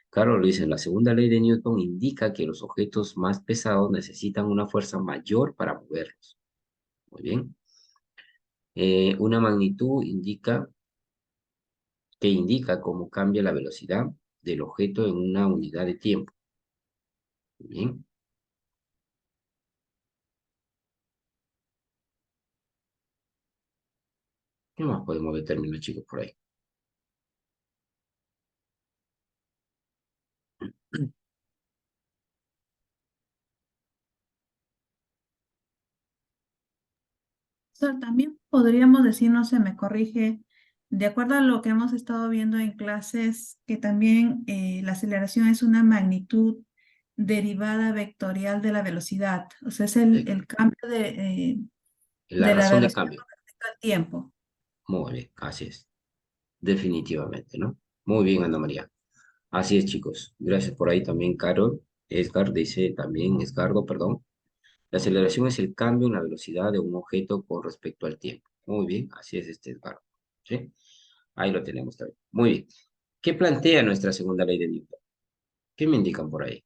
Carol dice, la segunda ley de Newton indica que los objetos más pesados necesitan una fuerza mayor para moverlos. Muy bien. Una magnitud que indica cómo cambia la velocidad del objeto en una unidad de tiempo. Bien. ¿Qué más podemos determinar, chicos, por ahí? Sea, también podríamos decir, no se me corrige, de acuerdo a lo que hemos estado viendo en clases, que también la aceleración es una magnitud derivada vectorial de la velocidad. O sea, es Eh, el cambio La de la razón de velocidad cambio. con respecto al tiempo. Muy bien, así es. Definitivamente, ¿no? Muy bien, Ana María. Así es, chicos. Gracias por ahí también, Carol. Edgar dice también, Edgardo, perdón. La aceleración es el cambio en la velocidad de un objeto con respecto al tiempo. Muy bien, así es este Edgardo. ¿Sí? Ahí lo tenemos también. Muy bien. ¿Qué plantea nuestra segunda ley de Newton? ¿Qué me indican por ahí?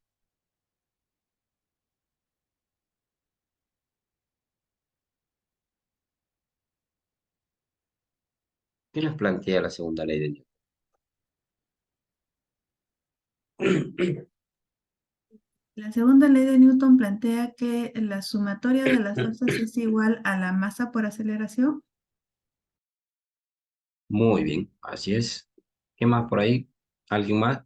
¿Qué nos plantea la segunda ley de Newton? La segunda ley de Newton plantea que la sumatoria de las fuerzas es igual a la masa por aceleración. Muy bien, así es. ¿Qué más por ahí? ¿Alguien más?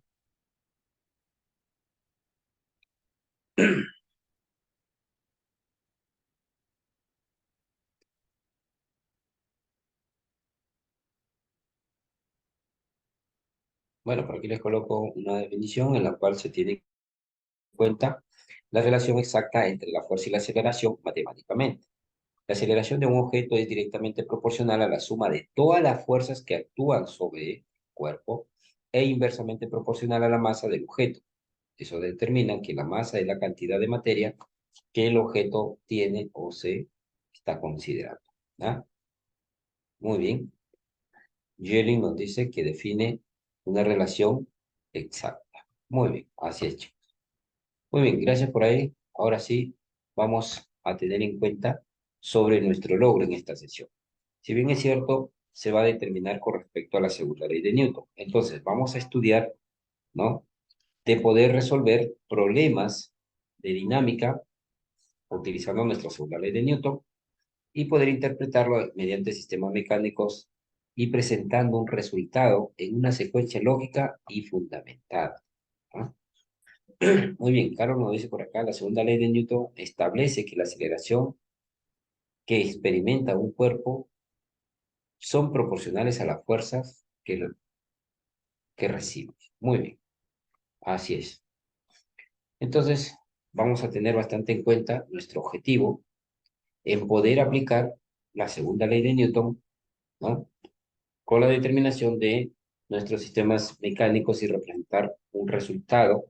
Bueno, por aquí les coloco una definición en la cual se tiene en cuenta la relación exacta entre la fuerza y la aceleración matemáticamente. La aceleración de un objeto es directamente proporcional a la suma de todas las fuerzas que actúan sobre el cuerpo e inversamente proporcional a la masa del objeto. Eso determina que la masa es la cantidad de materia que el objeto tiene o se está considerando. ¿Ah? Muy bien. Jelling nos dice que define una relación exacta. Muy bien, así es, chicos. Muy bien, gracias por ahí. Ahora sí, vamos a tener en cuenta sobre nuestro logro en esta sesión. Si bien es cierto, se va a determinar con respecto a la segunda ley de Newton. Entonces, vamos a estudiar, ¿no? De poder resolver problemas de dinámica utilizando nuestra segunda ley de Newton y poder interpretarlo mediante sistemas mecánicos y presentando un resultado en una secuencia lógica y fundamentada. ¿Ah? Muy bien, Carlos nos dice por acá, la segunda ley de Newton establece que la aceleración que experimenta un cuerpo son proporcionales a las fuerzas que recibe. Muy bien, así es. Entonces, vamos a tener bastante en cuenta nuestro objetivo en poder aplicar la segunda ley de Newton, ¿no? Con la determinación de nuestros sistemas mecánicos y representar un resultado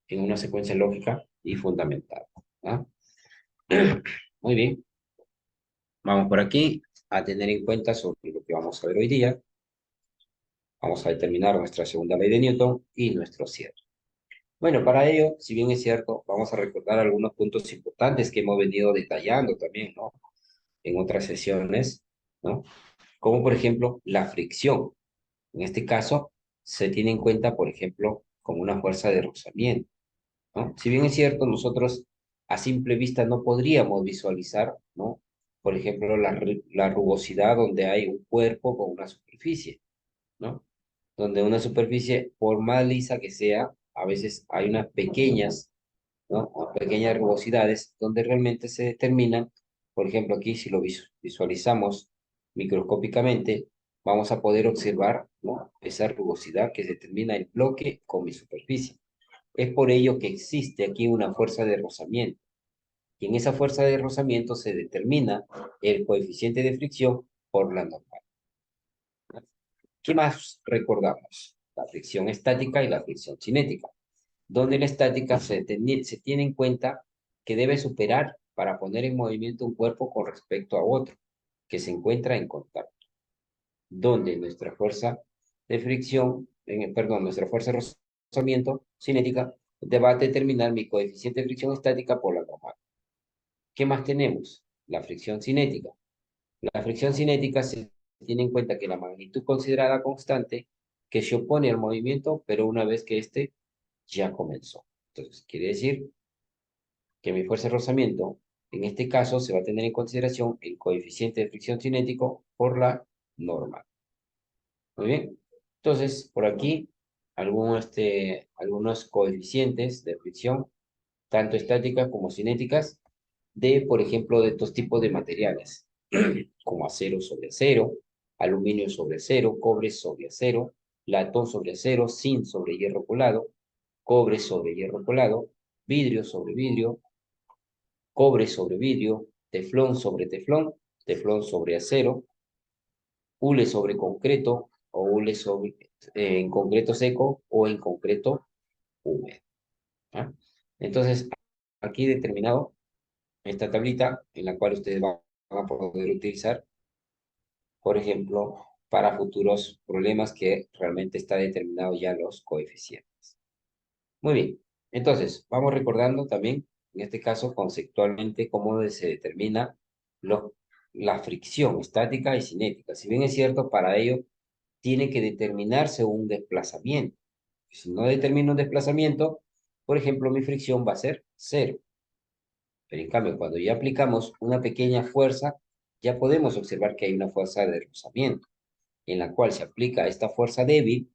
en una secuencia lógica y fundamental. ¿Ah? Muy bien. Vamos por aquí a tener en cuenta sobre lo que vamos a ver hoy día. Vamos a determinar nuestra segunda ley de Newton y nuestro cierre. Bueno, para ello, si bien es cierto, vamos a recordar algunos puntos importantes que hemos venido detallando también, ¿no? En otras sesiones, ¿no? Como por ejemplo la fricción. En este caso, se tiene en cuenta, por ejemplo, como una fuerza de rozamiento, ¿no? Si bien es cierto, nosotros a simple vista no podríamos visualizar, ¿no? Por ejemplo, la rugosidad donde hay un cuerpo con una superficie, ¿no? Donde una superficie, por más lisa que sea, a veces hay unas pequeñas, ¿no? O pequeñas rugosidades donde realmente se determinan, por ejemplo, aquí si lo visualizamos microscópicamente, vamos a poder observar, ¿no? Esa rugosidad que determina el bloque con mi superficie. Es por ello que existe aquí una fuerza de rozamiento. Y en esa fuerza de rozamiento se determina el coeficiente de fricción por la normal. ¿Qué más recordamos? La fricción estática y la fricción cinética, donde la estática se tiene en cuenta que debe superar para poner en movimiento un cuerpo con respecto a otro, que se encuentra en contacto, donde nuestra fuerza de fricción, perdón, nuestra fuerza de rozamiento cinética va a determinar mi coeficiente de fricción estática por la normal. ¿Qué más tenemos? La fricción cinética. La fricción cinética se tiene en cuenta que la magnitud considerada constante que se opone al movimiento, pero una vez que éste ya comenzó. Entonces, quiere decir que mi fuerza de rozamiento, en este caso, se va a tener en consideración el coeficiente de fricción cinético por la normal. Muy bien. Entonces, por aquí, algunos coeficientes de fricción, tanto estáticas como cinéticas, por ejemplo, de estos tipos de materiales, como acero sobre acero, aluminio sobre acero, cobre sobre acero, latón sobre acero, zinc sobre hierro colado, cobre sobre hierro colado, vidrio sobre vidrio, cobre sobre vidrio, teflón sobre teflón, teflón sobre acero, hule sobre concreto o hule sobre, en concreto seco o en concreto húmedo. ¿Ah? Entonces, aquí determinado esta tablita en la cual ustedes van a poder utilizar, por ejemplo, para futuros problemas que realmente está determinado ya los coeficientes. Muy bien, entonces, vamos recordando también, en este caso, conceptualmente, cómo se determina la fricción estática y cinética. Si bien es cierto, para ello tiene que determinarse un desplazamiento. Si no determino un desplazamiento, por ejemplo, mi fricción va a ser 0. Pero en cambio, cuando ya aplicamos una pequeña fuerza, ya podemos observar que hay una fuerza de rozamiento, en la cual se aplica esta fuerza débil,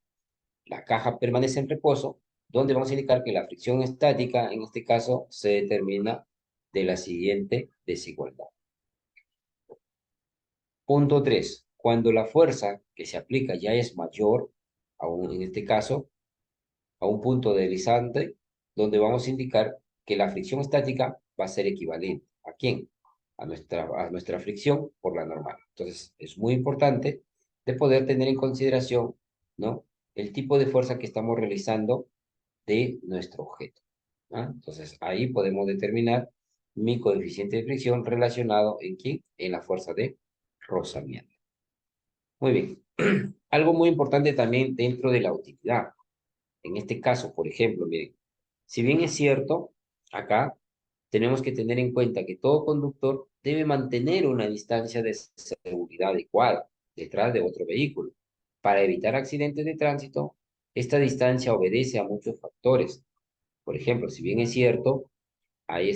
la caja permanece en reposo, donde vamos a indicar que la fricción estática, en este caso, se determina de la siguiente desigualdad. Punto 3. Cuando la fuerza que se aplica ya es mayor, en este caso, a un punto deslizante, donde vamos a indicar que la fricción estática va a ser equivalente. ¿A quién? A nuestra fricción por la normal. Entonces, es muy importante de poder tener en consideración, ¿no?, el tipo de fuerza que estamos realizando de nuestro objeto. ¿Ah? Entonces, ahí podemos determinar mi coeficiente de fricción relacionado en quién, en la fuerza de rozamiento. Muy bien. Algo muy importante también dentro de la utilidad. En este caso, por ejemplo, miren, si bien es cierto, acá tenemos que tener en cuenta que todo conductor debe mantener una distancia de seguridad adecuada detrás de otro vehículo. Para evitar accidentes de tránsito, esta distancia obedece a muchos factores. Por ejemplo, si bien es cierto, hay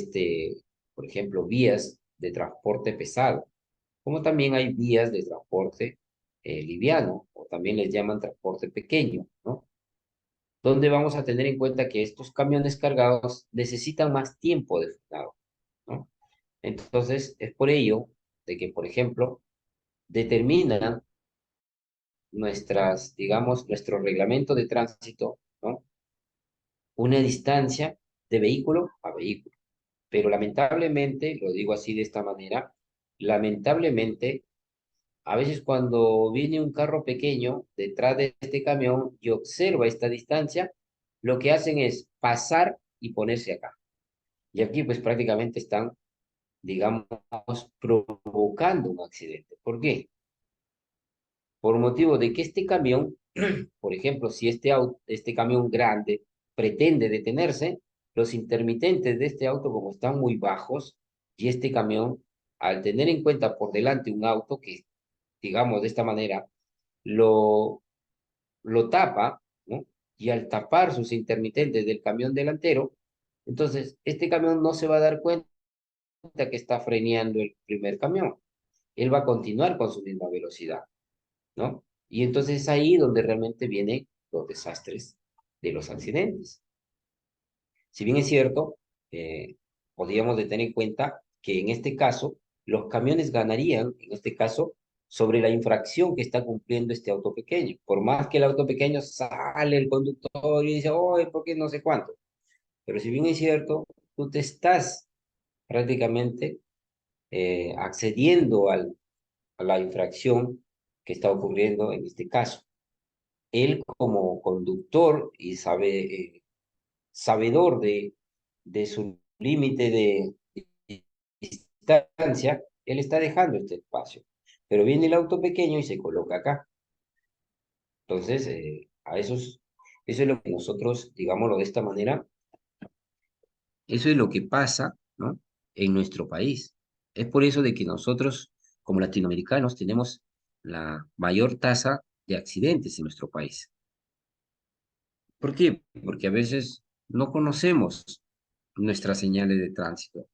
por ejemplo, vías de transporte pesado, como también hay vías de transporte liviano, o también les llaman transporte pequeño, ¿no?, donde vamos a tener en cuenta que estos camiones cargados necesitan más tiempo de frenado, ¿no? Entonces, es por ello de que, por ejemplo, determinan digamos, nuestro reglamento de tránsito, ¿no?, una distancia de vehículo a vehículo. Pero lamentablemente, lo digo así de esta manera, lamentablemente, a veces cuando viene un carro pequeño detrás de este camión y observa esta distancia, lo que hacen es pasar y ponerse acá. Y aquí pues prácticamente están, digamos, provocando un accidente. ¿Por qué? Por motivo de que este camión, por ejemplo, si este camión grande pretende detenerse, los intermitentes de este auto, como están muy bajos, y este camión, al tener en cuenta por delante un auto que, digamos de esta manera, lo, lo tapa, ¿no?, y al tapar sus intermitentes del camión delantero, entonces este camión no se va a dar cuenta que está freneando el primer camión. Él va a continuar con su misma velocidad, ¿no? Y entonces es ahí donde realmente vienen los desastres de los accidentes. Si bien es cierto, podríamos de tener en cuenta que en este caso, los camiones ganarían, en este caso, sobre la infracción que está cumpliendo este auto pequeño. Por más que el auto pequeño sale el conductor y dice, oye, ¿por qué no sé cuánto? Pero si bien es cierto, tú te estás prácticamente accediendo a la infracción que está ocurriendo en este caso. Él como conductor y sabedor de su límite de distancia, él está dejando este espacio. Pero viene el auto pequeño y se coloca acá. Entonces, eso es lo que nosotros, digámoslo de esta manera, eso es lo que pasa, ¿no?, en nuestro país. Es por eso de que nosotros, como latinoamericanos, tenemos la mayor tasa de accidentes en nuestro país. ¿Por qué? Porque a veces no conocemos nuestras señales de tránsito.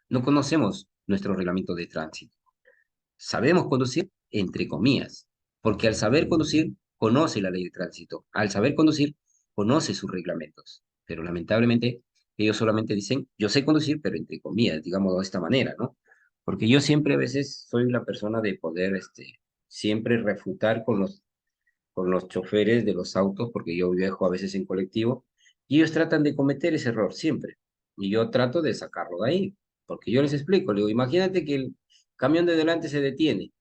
No conocemos nuestro reglamento de tránsito. Sabemos conducir, entre comillas, porque al saber conducir, conoce la ley de tránsito. Al saber conducir, conoce sus reglamentos. Pero lamentablemente, ellos solamente dicen, yo sé conducir, pero entre comillas, digamos de esta manera, ¿no? Porque yo siempre a veces soy la persona de poder, siempre refutar con los choferes de los autos, porque yo viajo a veces en colectivo, y ellos tratan de cometer ese error siempre. Y yo trato de sacarlo de ahí, porque yo les explico, le digo, imagínate que el camión de delante se detiene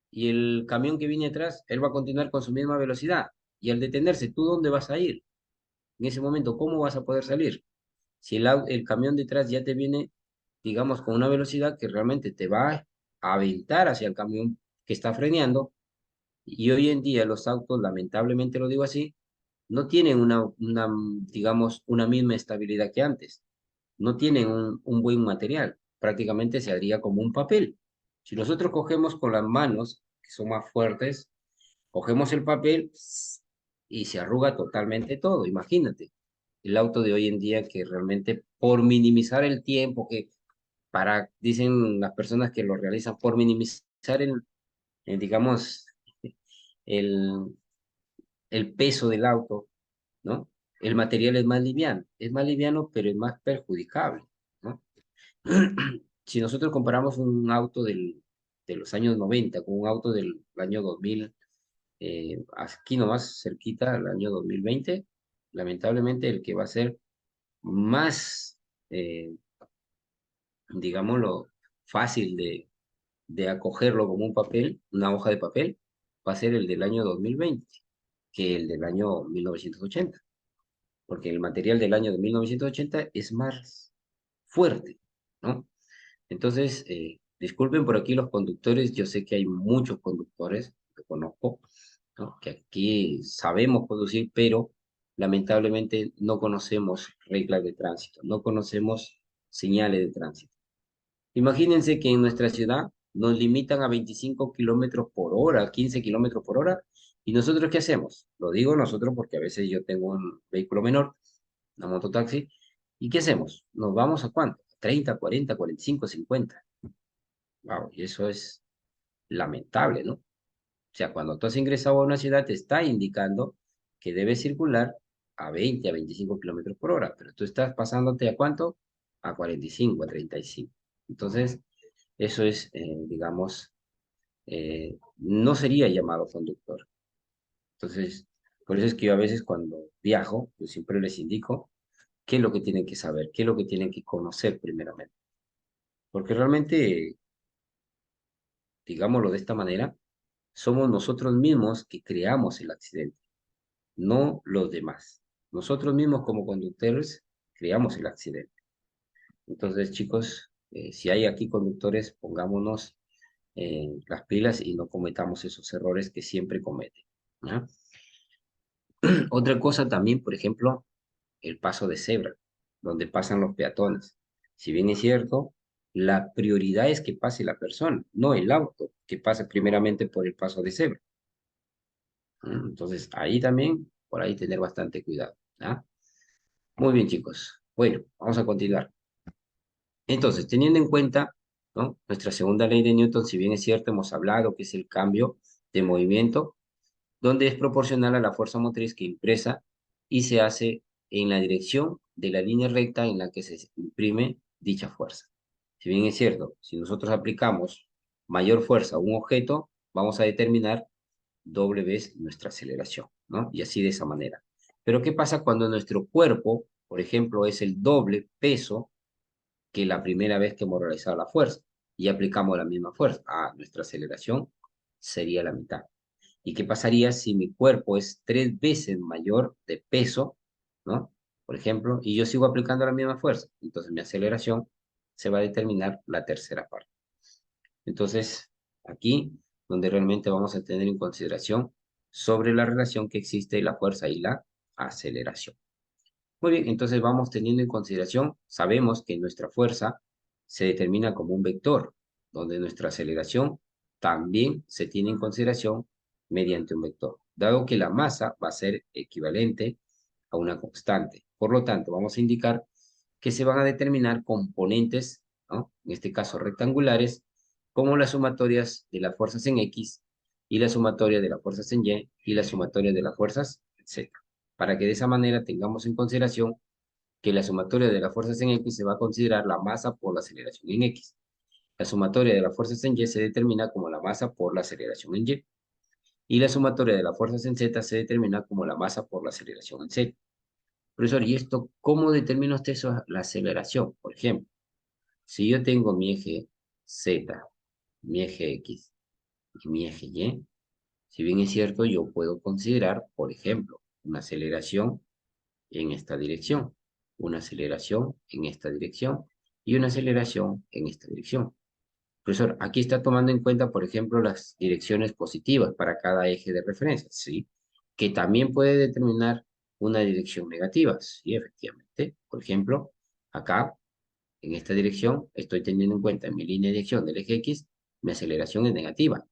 y el camión que viene atrás, él va a continuar con su misma velocidad. Y al detenerse, ¿tú dónde vas a ir? En ese momento, ¿cómo vas a poder salir? Si el camión detrás ya te viene, digamos, con una velocidad que realmente te va a aventar hacia el camión que está freneando, y hoy en día los autos, lamentablemente lo digo así, no tienen digamos, una misma estabilidad que antes. No tienen un buen material. Prácticamente se haría como un papel. Si nosotros cogemos con las manos, que son más fuertes, cogemos el papel y se arruga totalmente todo. Imagínate, el auto de hoy en día que realmente por minimizar el tiempo dicen las personas que lo realizan, por minimizar digamos, el, el peso del auto, ¿no? El material es más liviano, pero es más perjudicable, ¿no? Si nosotros comparamos un auto de los años 90 con un auto del año 2000, aquí nomás cerquita, el año 2020, lamentablemente el que va a ser más, eh, digámoslo, fácil de acogerlo como un papel, una hoja de papel, va a ser el del año 2020 que el del año 1980, porque el material del año de 1980 es más fuerte, ¿no? Entonces, disculpen por aquí los conductores, yo sé que hay muchos conductores, que conozco, ¿no? Que aquí sabemos conducir, pero lamentablemente no conocemos reglas de tránsito, no conocemos señales de tránsito. Imagínense que en nuestra ciudad nos limitan a 25 kilómetros por hora, 15 kilómetros por hora, y nosotros ¿qué hacemos? Lo digo nosotros porque a veces yo tengo un vehículo menor, una mototaxi, ¿y qué hacemos? ¿Nos vamos a cuánto? 30, 40, 45, 50. Wow, y eso es lamentable, ¿no? O sea, cuando tú has ingresado a una ciudad te está indicando que debes circular a 20, a 25 kilómetros por hora, pero tú estás pasándote ¿a cuánto? A 45, a 35. Entonces, eso es, digamos, no sería llamado conductor. Entonces, por eso es que yo a veces cuando viajo, yo siempre les indico qué es lo que tienen que saber, qué es lo que tienen que conocer primeramente. Porque realmente, digámoslo de esta manera, somos nosotros mismos que creamos el accidente, no los demás. Nosotros mismos como conductores creamos el accidente. Entonces, chicos, si hay aquí conductores, pongámonos las pilas y no cometamos esos errores que siempre cometen, ¿ya? Otra cosa también, por ejemplo, el paso de cebra, donde pasan los peatones. Si bien es cierto, la prioridad es que pase la persona, no el auto, que pase primeramente por el paso de cebra. Entonces, ahí también, por ahí tener bastante cuidado, ¿ya? Muy bien, chicos. Bueno, vamos a continuar. Entonces, teniendo en cuenta, ¿no? Nuestra segunda ley de Newton, si bien es cierto, hemos hablado que es el cambio de movimiento, donde es proporcional a la fuerza motriz que impresa y se hace en la dirección de la línea recta en la que se imprime dicha fuerza. Si bien es cierto, si nosotros aplicamos mayor fuerza a un objeto, vamos a determinar doble vez nuestra aceleración, ¿no? Y así de esa manera. Pero ¿qué pasa cuando nuestro cuerpo, por ejemplo, es el doble peso que la primera vez que hemos realizado la fuerza y aplicamos la misma fuerza? Nuestra aceleración sería la mitad. ¿Y qué pasaría si mi cuerpo es 3 veces mayor de peso, ¿no? Por ejemplo, y yo sigo aplicando la misma fuerza? Entonces mi aceleración se va a determinar la tercera parte. Entonces, aquí donde realmente vamos a tener en consideración sobre la relación que existe de la fuerza y la aceleración. Muy bien, entonces vamos teniendo en consideración, sabemos que nuestra fuerza se determina como un vector, donde nuestra aceleración también se tiene en consideración mediante un vector, dado que la masa va a ser equivalente a una constante. Por lo tanto, vamos a indicar que se van a determinar componentes, ¿no? En este caso rectangulares, como las sumatorias de las fuerzas en X y la sumatoria de las fuerzas en Y y la sumatoria de las fuerzas en Z, para que de esa manera tengamos en consideración que la sumatoria de las fuerzas en X se va a considerar la masa por la aceleración en X. La sumatoria de las fuerzas en Y se determina como la masa por la aceleración en Y. Y la sumatoria de las fuerzas en Z se determina como la masa por la aceleración en Z. Profesor, ¿y esto cómo determina usted la aceleración? Por ejemplo, si yo tengo mi eje Z, mi eje X y mi eje Y, si bien es cierto, yo puedo considerar, por ejemplo, una aceleración en esta dirección, una aceleración en esta dirección y una aceleración en esta dirección. Profesor, aquí está tomando en cuenta, por ejemplo, las direcciones positivas para cada eje de referencia, ¿sí? Que también puede determinar una dirección negativa, sí, efectivamente. Por ejemplo, acá, en esta dirección, estoy teniendo en cuenta en mi línea de dirección del eje X mi aceleración es negativa.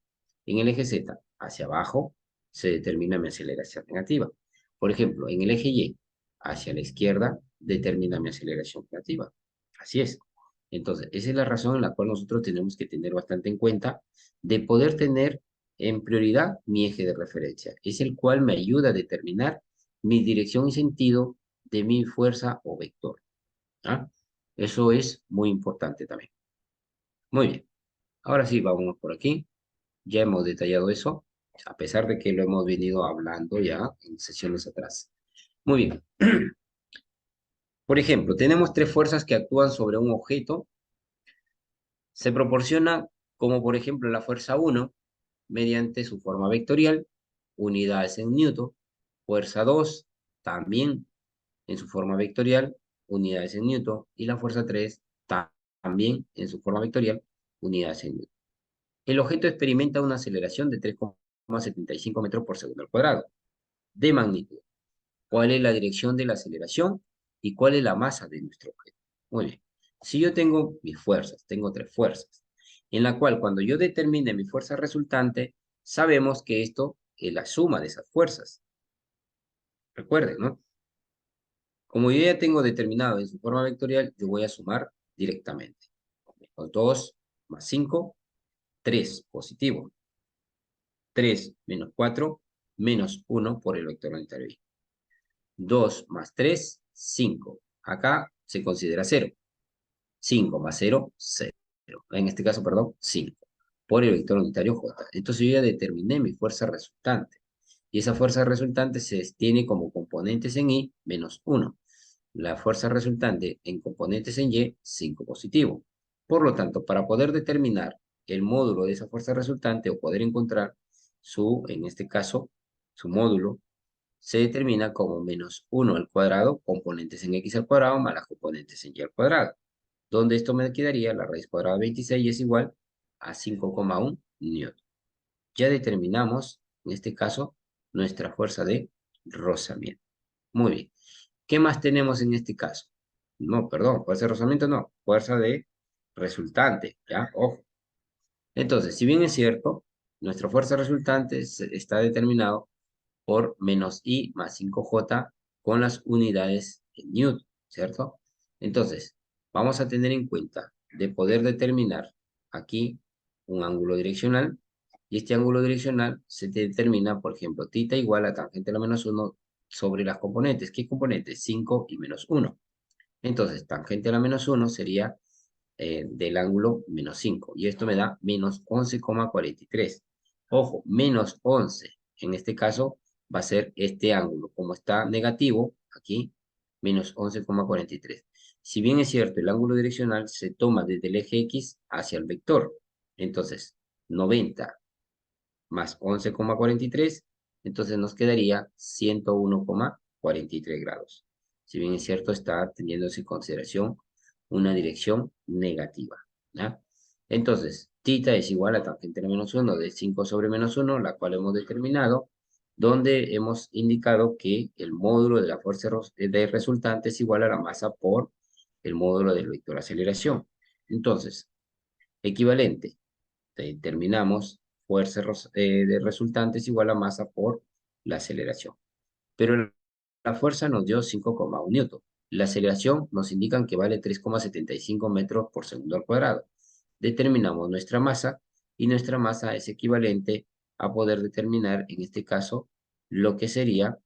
En el eje Z, hacia abajo, se determina mi aceleración negativa. Por ejemplo, en el eje Y, hacia la izquierda, determina mi aceleración negativa. Así es. Entonces, esa es la razón en la cual nosotros tenemos que tener bastante en cuenta de poder tener en prioridad mi eje de referencia. Es el cual me ayuda a determinar mi dirección y sentido de mi fuerza o vector. ¿Ah? Eso es muy importante también. Muy bien. Ahora sí, vamos por aquí. Ya hemos detallado eso, a pesar de que lo hemos venido hablando ya en sesiones atrás. Muy bien. Por ejemplo, tenemos tres fuerzas que actúan sobre un objeto. Se proporciona como, por ejemplo, la fuerza 1, mediante su forma vectorial, unidades en newton. Fuerza 2, también en su forma vectorial, unidades en newton. Y la fuerza 3, también en su forma vectorial, unidades en newton. El objeto experimenta una aceleración de 3,75 metros por segundo al cuadrado, de magnitud. ¿Cuál es la dirección de la aceleración y cuál es la masa de nuestro objeto? Muy bien. Si yo tengo mis fuerzas, tengo tres fuerzas, en la cual cuando yo determine mi fuerza resultante, sabemos que esto es la suma de esas fuerzas. Recuerden, ¿no? Como yo ya tengo determinado en su forma vectorial, yo voy a sumar directamente. 2 más 5, 3 positivo. 3 menos 4, menos 1 por el vector unitario y. 2 más 3, 5. Acá se considera 0. 5 más 0, 0. En este caso, perdón, 5. Por el vector unitario J. Entonces yo ya determiné mi fuerza resultante. Y esa fuerza resultante se tiene como componentes en I menos 1. La fuerza resultante en componentes en Y, 5 positivo. Por lo tanto, para poder determinar el módulo de esa fuerza resultante o poder encontrar en este caso, su módulo, se determina como menos 1 al cuadrado, componentes en x al cuadrado, más las componentes en y al cuadrado. Donde esto me quedaría, la raíz cuadrada de 26 es igual a 5,1 newton. Ya determinamos, en este caso, nuestra fuerza de rozamiento. Muy bien. ¿Qué más tenemos en este caso? No, perdón, fuerza de rozamiento no, fuerza de resultante, ¿ya? Ojo. Entonces, si bien es cierto, nuestra fuerza resultante está determinado por menos I más 5J con las unidades en newton, ¿cierto? Entonces, vamos a tener en cuenta de poder determinar aquí un ángulo direccional, y este ángulo direccional se determina, por ejemplo, θ igual a tangente a la menos 1 sobre las componentes. ¿Qué componentes? 5 y menos 1. Entonces, tangente a la menos 1 sería del ángulo menos 5, y esto me da menos 11,43. Ojo, menos 11, en este caso va a ser este ángulo, como está negativo, aquí, menos 11,43. Si bien es cierto, el ángulo direccional se toma desde el eje X hacia el vector, entonces 90 más 11,43, entonces nos quedaría 101,43 grados. Si bien es cierto, está teniéndose en consideración una dirección negativa, ¿ya? Entonces, θ es igual a tangente a menos 1 de 5 sobre menos 1, la cual hemos determinado, donde hemos indicado que el módulo de la fuerza de resultante es igual a la masa por el módulo del vector aceleración. Entonces, equivalente, determinamos fuerza de resultante es igual a masa por la aceleración. Pero la fuerza nos dio 5,1 newton. La aceleración nos indican que vale 3,75 metros por segundo al cuadrado. Determinamos nuestra masa y nuestra masa es equivalente a poder determinar, en este caso, lo que sería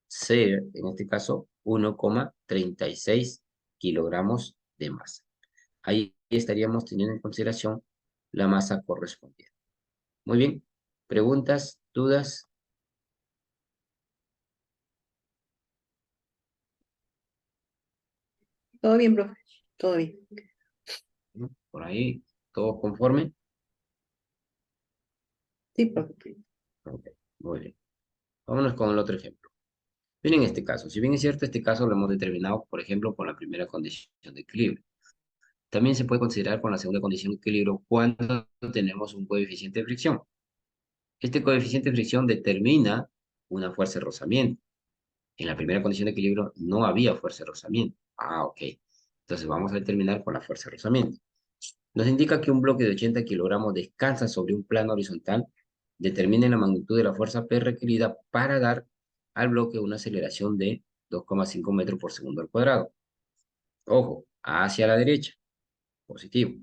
ser, en este caso, 1,36 kilogramos de masa. Ahí estaríamos teniendo en consideración la masa correspondiente. Muy bien. ¿Preguntas? ¿Dudas? Todo bien, profe. Todo bien. Por ahí, ¿todo conforme? Sí, profe. Ok, muy bien. Vámonos con el otro ejemplo. Miren este caso. Si bien es cierto, este caso lo hemos determinado, por ejemplo, con la primera condición de equilibrio. También se puede considerar con la segunda condición de equilibrio cuando tenemos un coeficiente de fricción. Este coeficiente de fricción determina una fuerza de rozamiento. En la primera condición de equilibrio no había fuerza de rozamiento. Ah, ok. Entonces vamos a determinar con la fuerza de rozamiento. Nos indica que un bloque de 80 kilogramos descansa sobre un plano horizontal. Determine la magnitud de la fuerza P requerida para dar al bloque una aceleración de 2,5 metros por segundo al cuadrado. Ojo, hacia la derecha, positivo.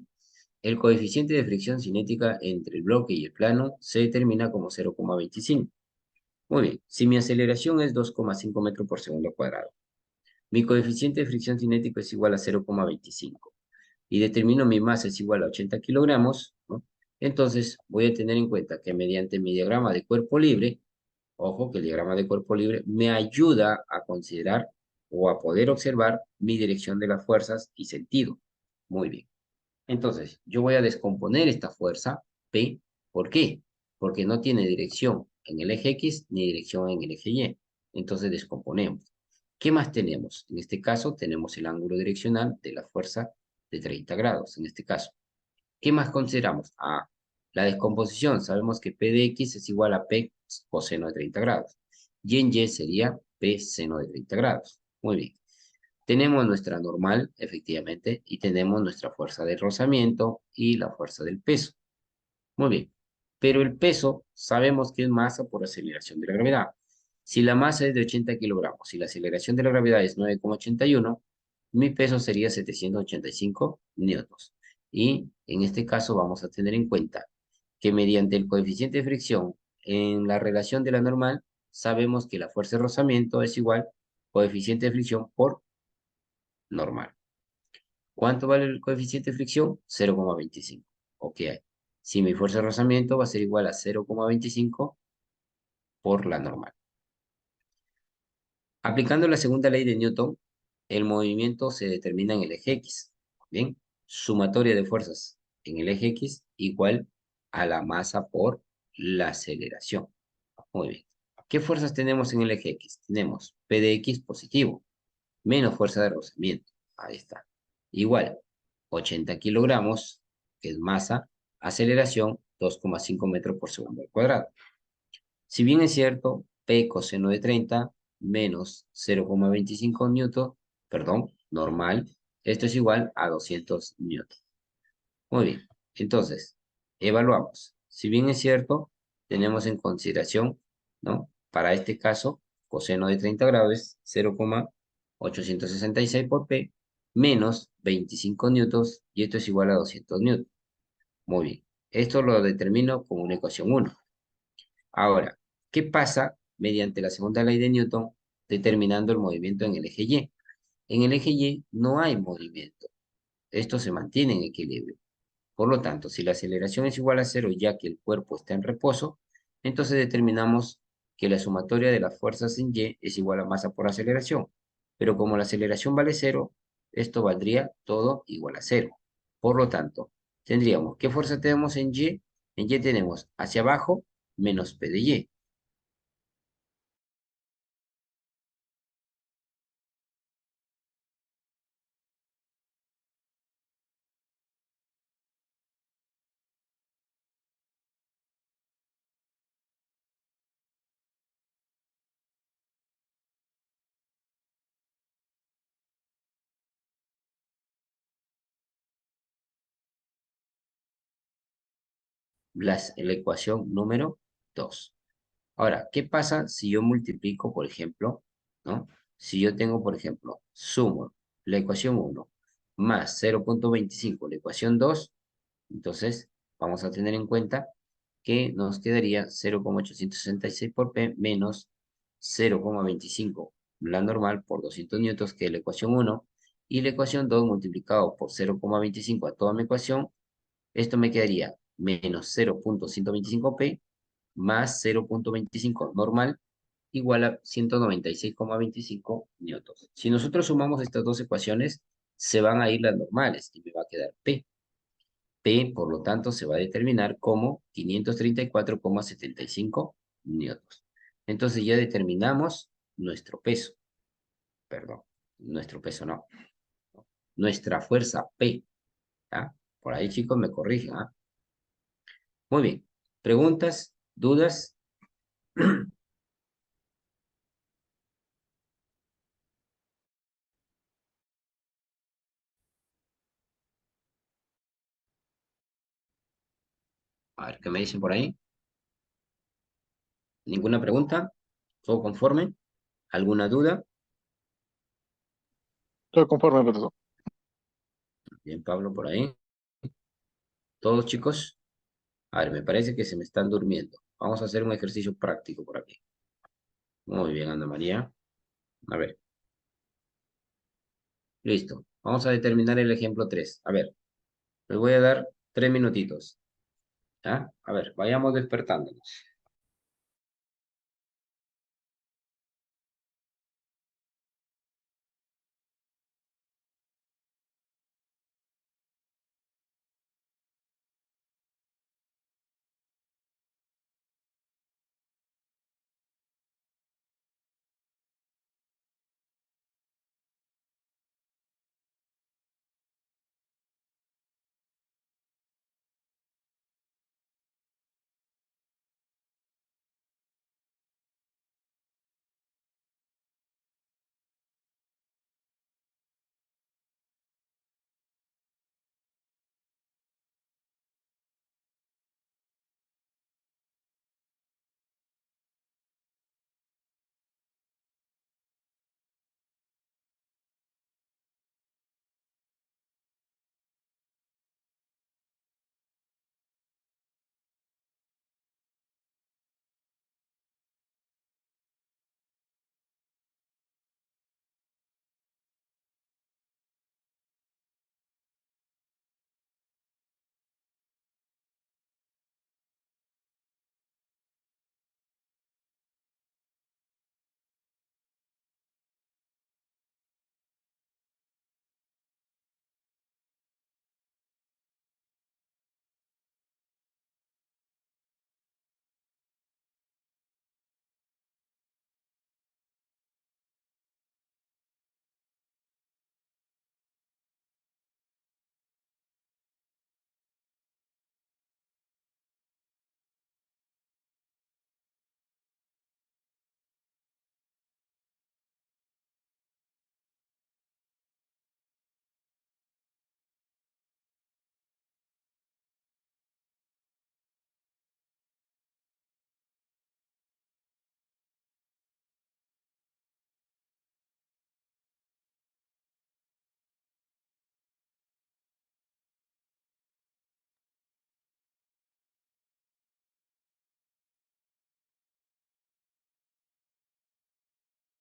El coeficiente de fricción cinética entre el bloque y el plano se determina como 0,25. Muy bien, si mi aceleración es 2,5 metros por segundo al cuadrado, mi coeficiente de fricción cinético es igual a 0,25 y determino mi masa es igual a 80 kilogramos, ¿no? Entonces voy a tener en cuenta que mediante mi diagrama de cuerpo libre, ojo que el diagrama de cuerpo libre me ayuda a considerar o a poder observar mi dirección de las fuerzas y sentido. Muy bien. Entonces, yo voy a descomponer esta fuerza P. ¿Por qué? Porque no tiene dirección en el eje X ni dirección en el eje Y. Entonces, descomponemos. ¿Qué más tenemos? En este caso, tenemos el ángulo direccional de la fuerza de 30 grados, en este caso. ¿Qué más consideramos? Ah, la descomposición. Sabemos que P de X es igual a P coseno de 30 grados. Y en Y sería P seno de 30 grados. Muy bien. Tenemos nuestra normal, efectivamente, y tenemos nuestra fuerza de rozamiento y la fuerza del peso. Muy bien. Pero el peso sabemos que es masa por aceleración de la gravedad. Si la masa es de 80 kilogramos y la aceleración de la gravedad es 9,81, mi peso sería 785 newtons. Y en este caso vamos a tener en cuenta que mediante el coeficiente de fricción en la relación de la normal, sabemos que la fuerza de rozamiento es igual coeficiente de fricción por normal. ¿Cuánto vale el coeficiente de fricción? 0,25. Ok. Si mi fuerza de rozamiento va a ser igual a 0,25 por la normal. Aplicando la segunda ley de Newton, el movimiento se determina en el eje X. Bien, sumatoria de fuerzas en el eje X igual a la masa por la aceleración. Muy bien. ¿Qué fuerzas tenemos en el eje X? Tenemos P de X positivo, menos fuerza de rozamiento. Ahí está. Igual, 80 kilogramos, que es masa, aceleración 2,5 metros por segundo al cuadrado. Si bien es cierto, P coseno de 30 menos 0,25 newton, perdón, normal, esto es igual a 200 newton. Muy bien, entonces, evaluamos. Si bien es cierto, tenemos en consideración, ¿no? Para este caso, coseno de 30 grados es 0,866 por P menos 25 newtons y esto es igual a 200 newtons. Muy bien, esto lo determino como una ecuación 1. Ahora, ¿qué pasa mediante la segunda ley de Newton determinando el movimiento en el eje Y? En el eje Y no hay movimiento. Esto se mantiene en equilibrio. Por lo tanto, si la aceleración es igual a cero ya que el cuerpo está en reposo, entonces determinamos que la sumatoria de las fuerzas en Y es igual a masa por aceleración. Pero como la aceleración vale cero, esto valdría todo igual a cero. Por lo tanto, tendríamos, ¿qué fuerza tenemos en Y? En Y tenemos hacia abajo menos P de Y. La ecuación número 2. Ahora, ¿qué pasa si yo multiplico, por ejemplo, ¿no? Si yo tengo, por ejemplo, sumo la ecuación 1 más 0,25, la ecuación 2, entonces vamos a tener en cuenta que nos quedaría 0,866 por P menos 0,25, la normal por 200 newtons, que es la ecuación 1, y la ecuación 2 multiplicado por 0,25 a toda mi ecuación, esto me quedaría menos 0,125P más 0,25 normal igual a 196,25 newtons. Si nosotros sumamos estas dos ecuaciones, se van a ir las normales y me va a quedar P. P, por lo tanto, se va a determinar como 534,75 newtons. Entonces ya determinamos nuestro peso. Perdón, nuestro peso no. Nuestra fuerza P. ¿Ah? Por ahí, chicos, me corrigen. ¿Ah? Muy bien. ¿Preguntas? ¿Dudas? A ver, ¿qué me dicen por ahí? ¿Ninguna pregunta? ¿Todo conforme? ¿Alguna duda? Todo conforme, profesor. Bien, Pablo, por ahí. ¿Todos, chicos? A ver, me parece que se me están durmiendo. Vamos a hacer un ejercicio práctico por aquí. Muy bien, Ana María. A ver, listo. Vamos a determinar el ejemplo 3. A ver, les voy a dar 3 minutitos. ¿Ya? A ver, vayamos despertándonos.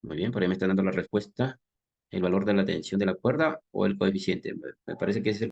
Muy bien, por ahí me están dando la respuesta. ¿El valor de la tensión de la cuerda o el coeficiente? Me parece que es el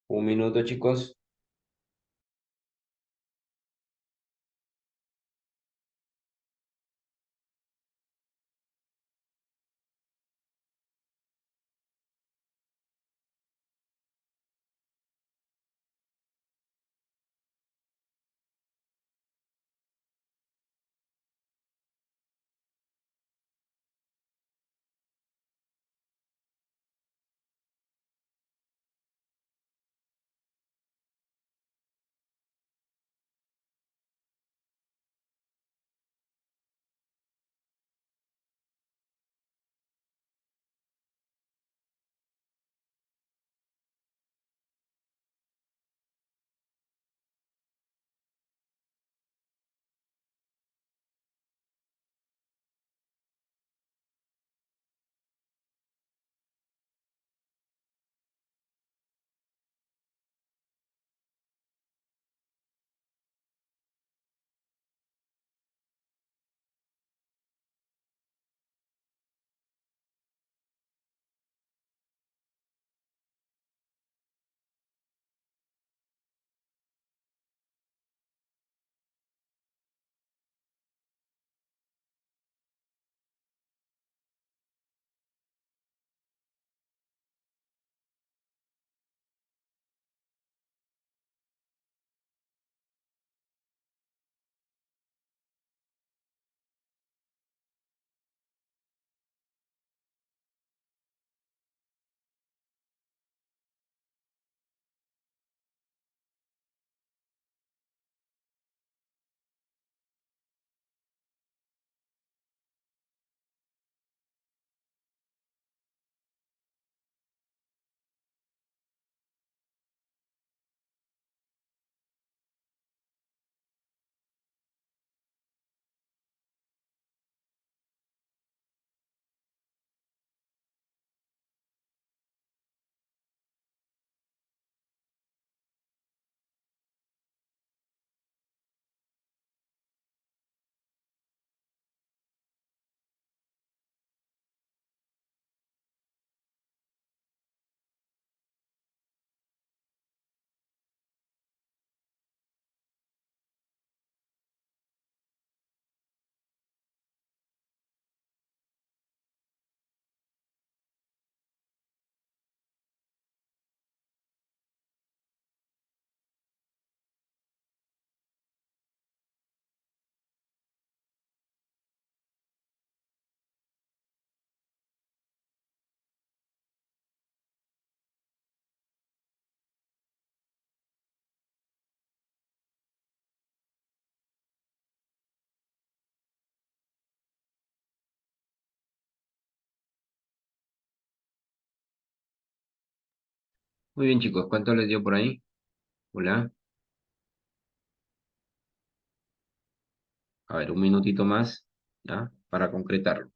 Un minuto, chicos. Muy bien, chicos. ¿Cuánto les dio por ahí? Hola. A ver, un minutito más, ¿ya? Para concretarlo.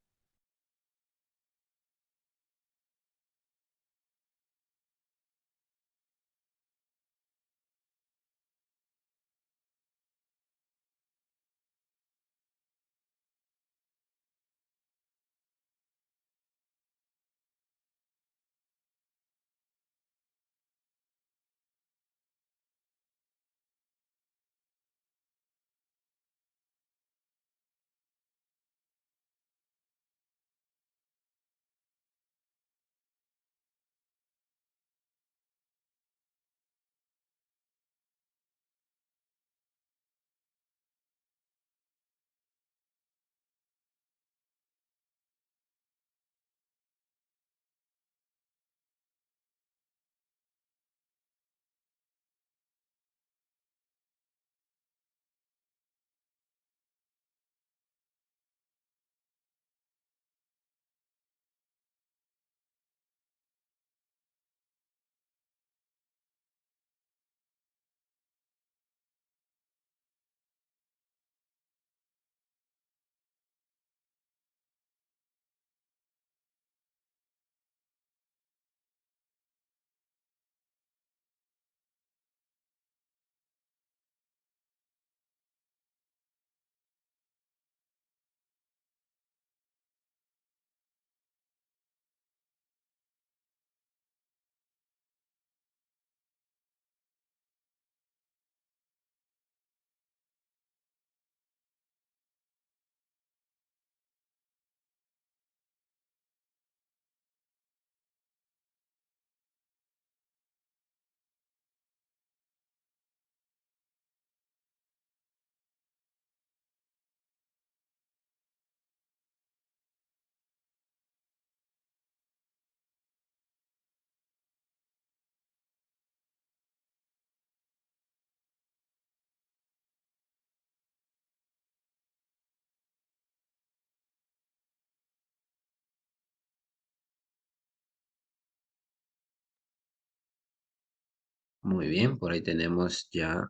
Muy bien, por ahí tenemos ya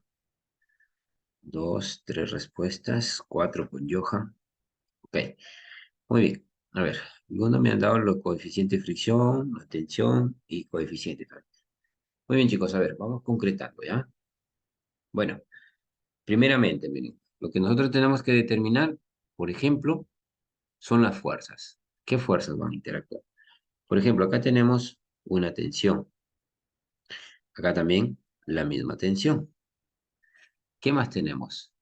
2, 3 respuestas, 4 con Johan. Ok, muy bien. A ver, algunos me han dado los coeficientes de fricción, la tensión y coeficiente también. Muy bien, chicos, a ver, vamos concretando, ¿ya? Bueno, primeramente, miren, lo que nosotros tenemos que determinar, por ejemplo, son las fuerzas. ¿Qué fuerzas van a interactuar? Por ejemplo, acá tenemos una tensión. Acá también la misma tensión. ¿Qué más tenemos?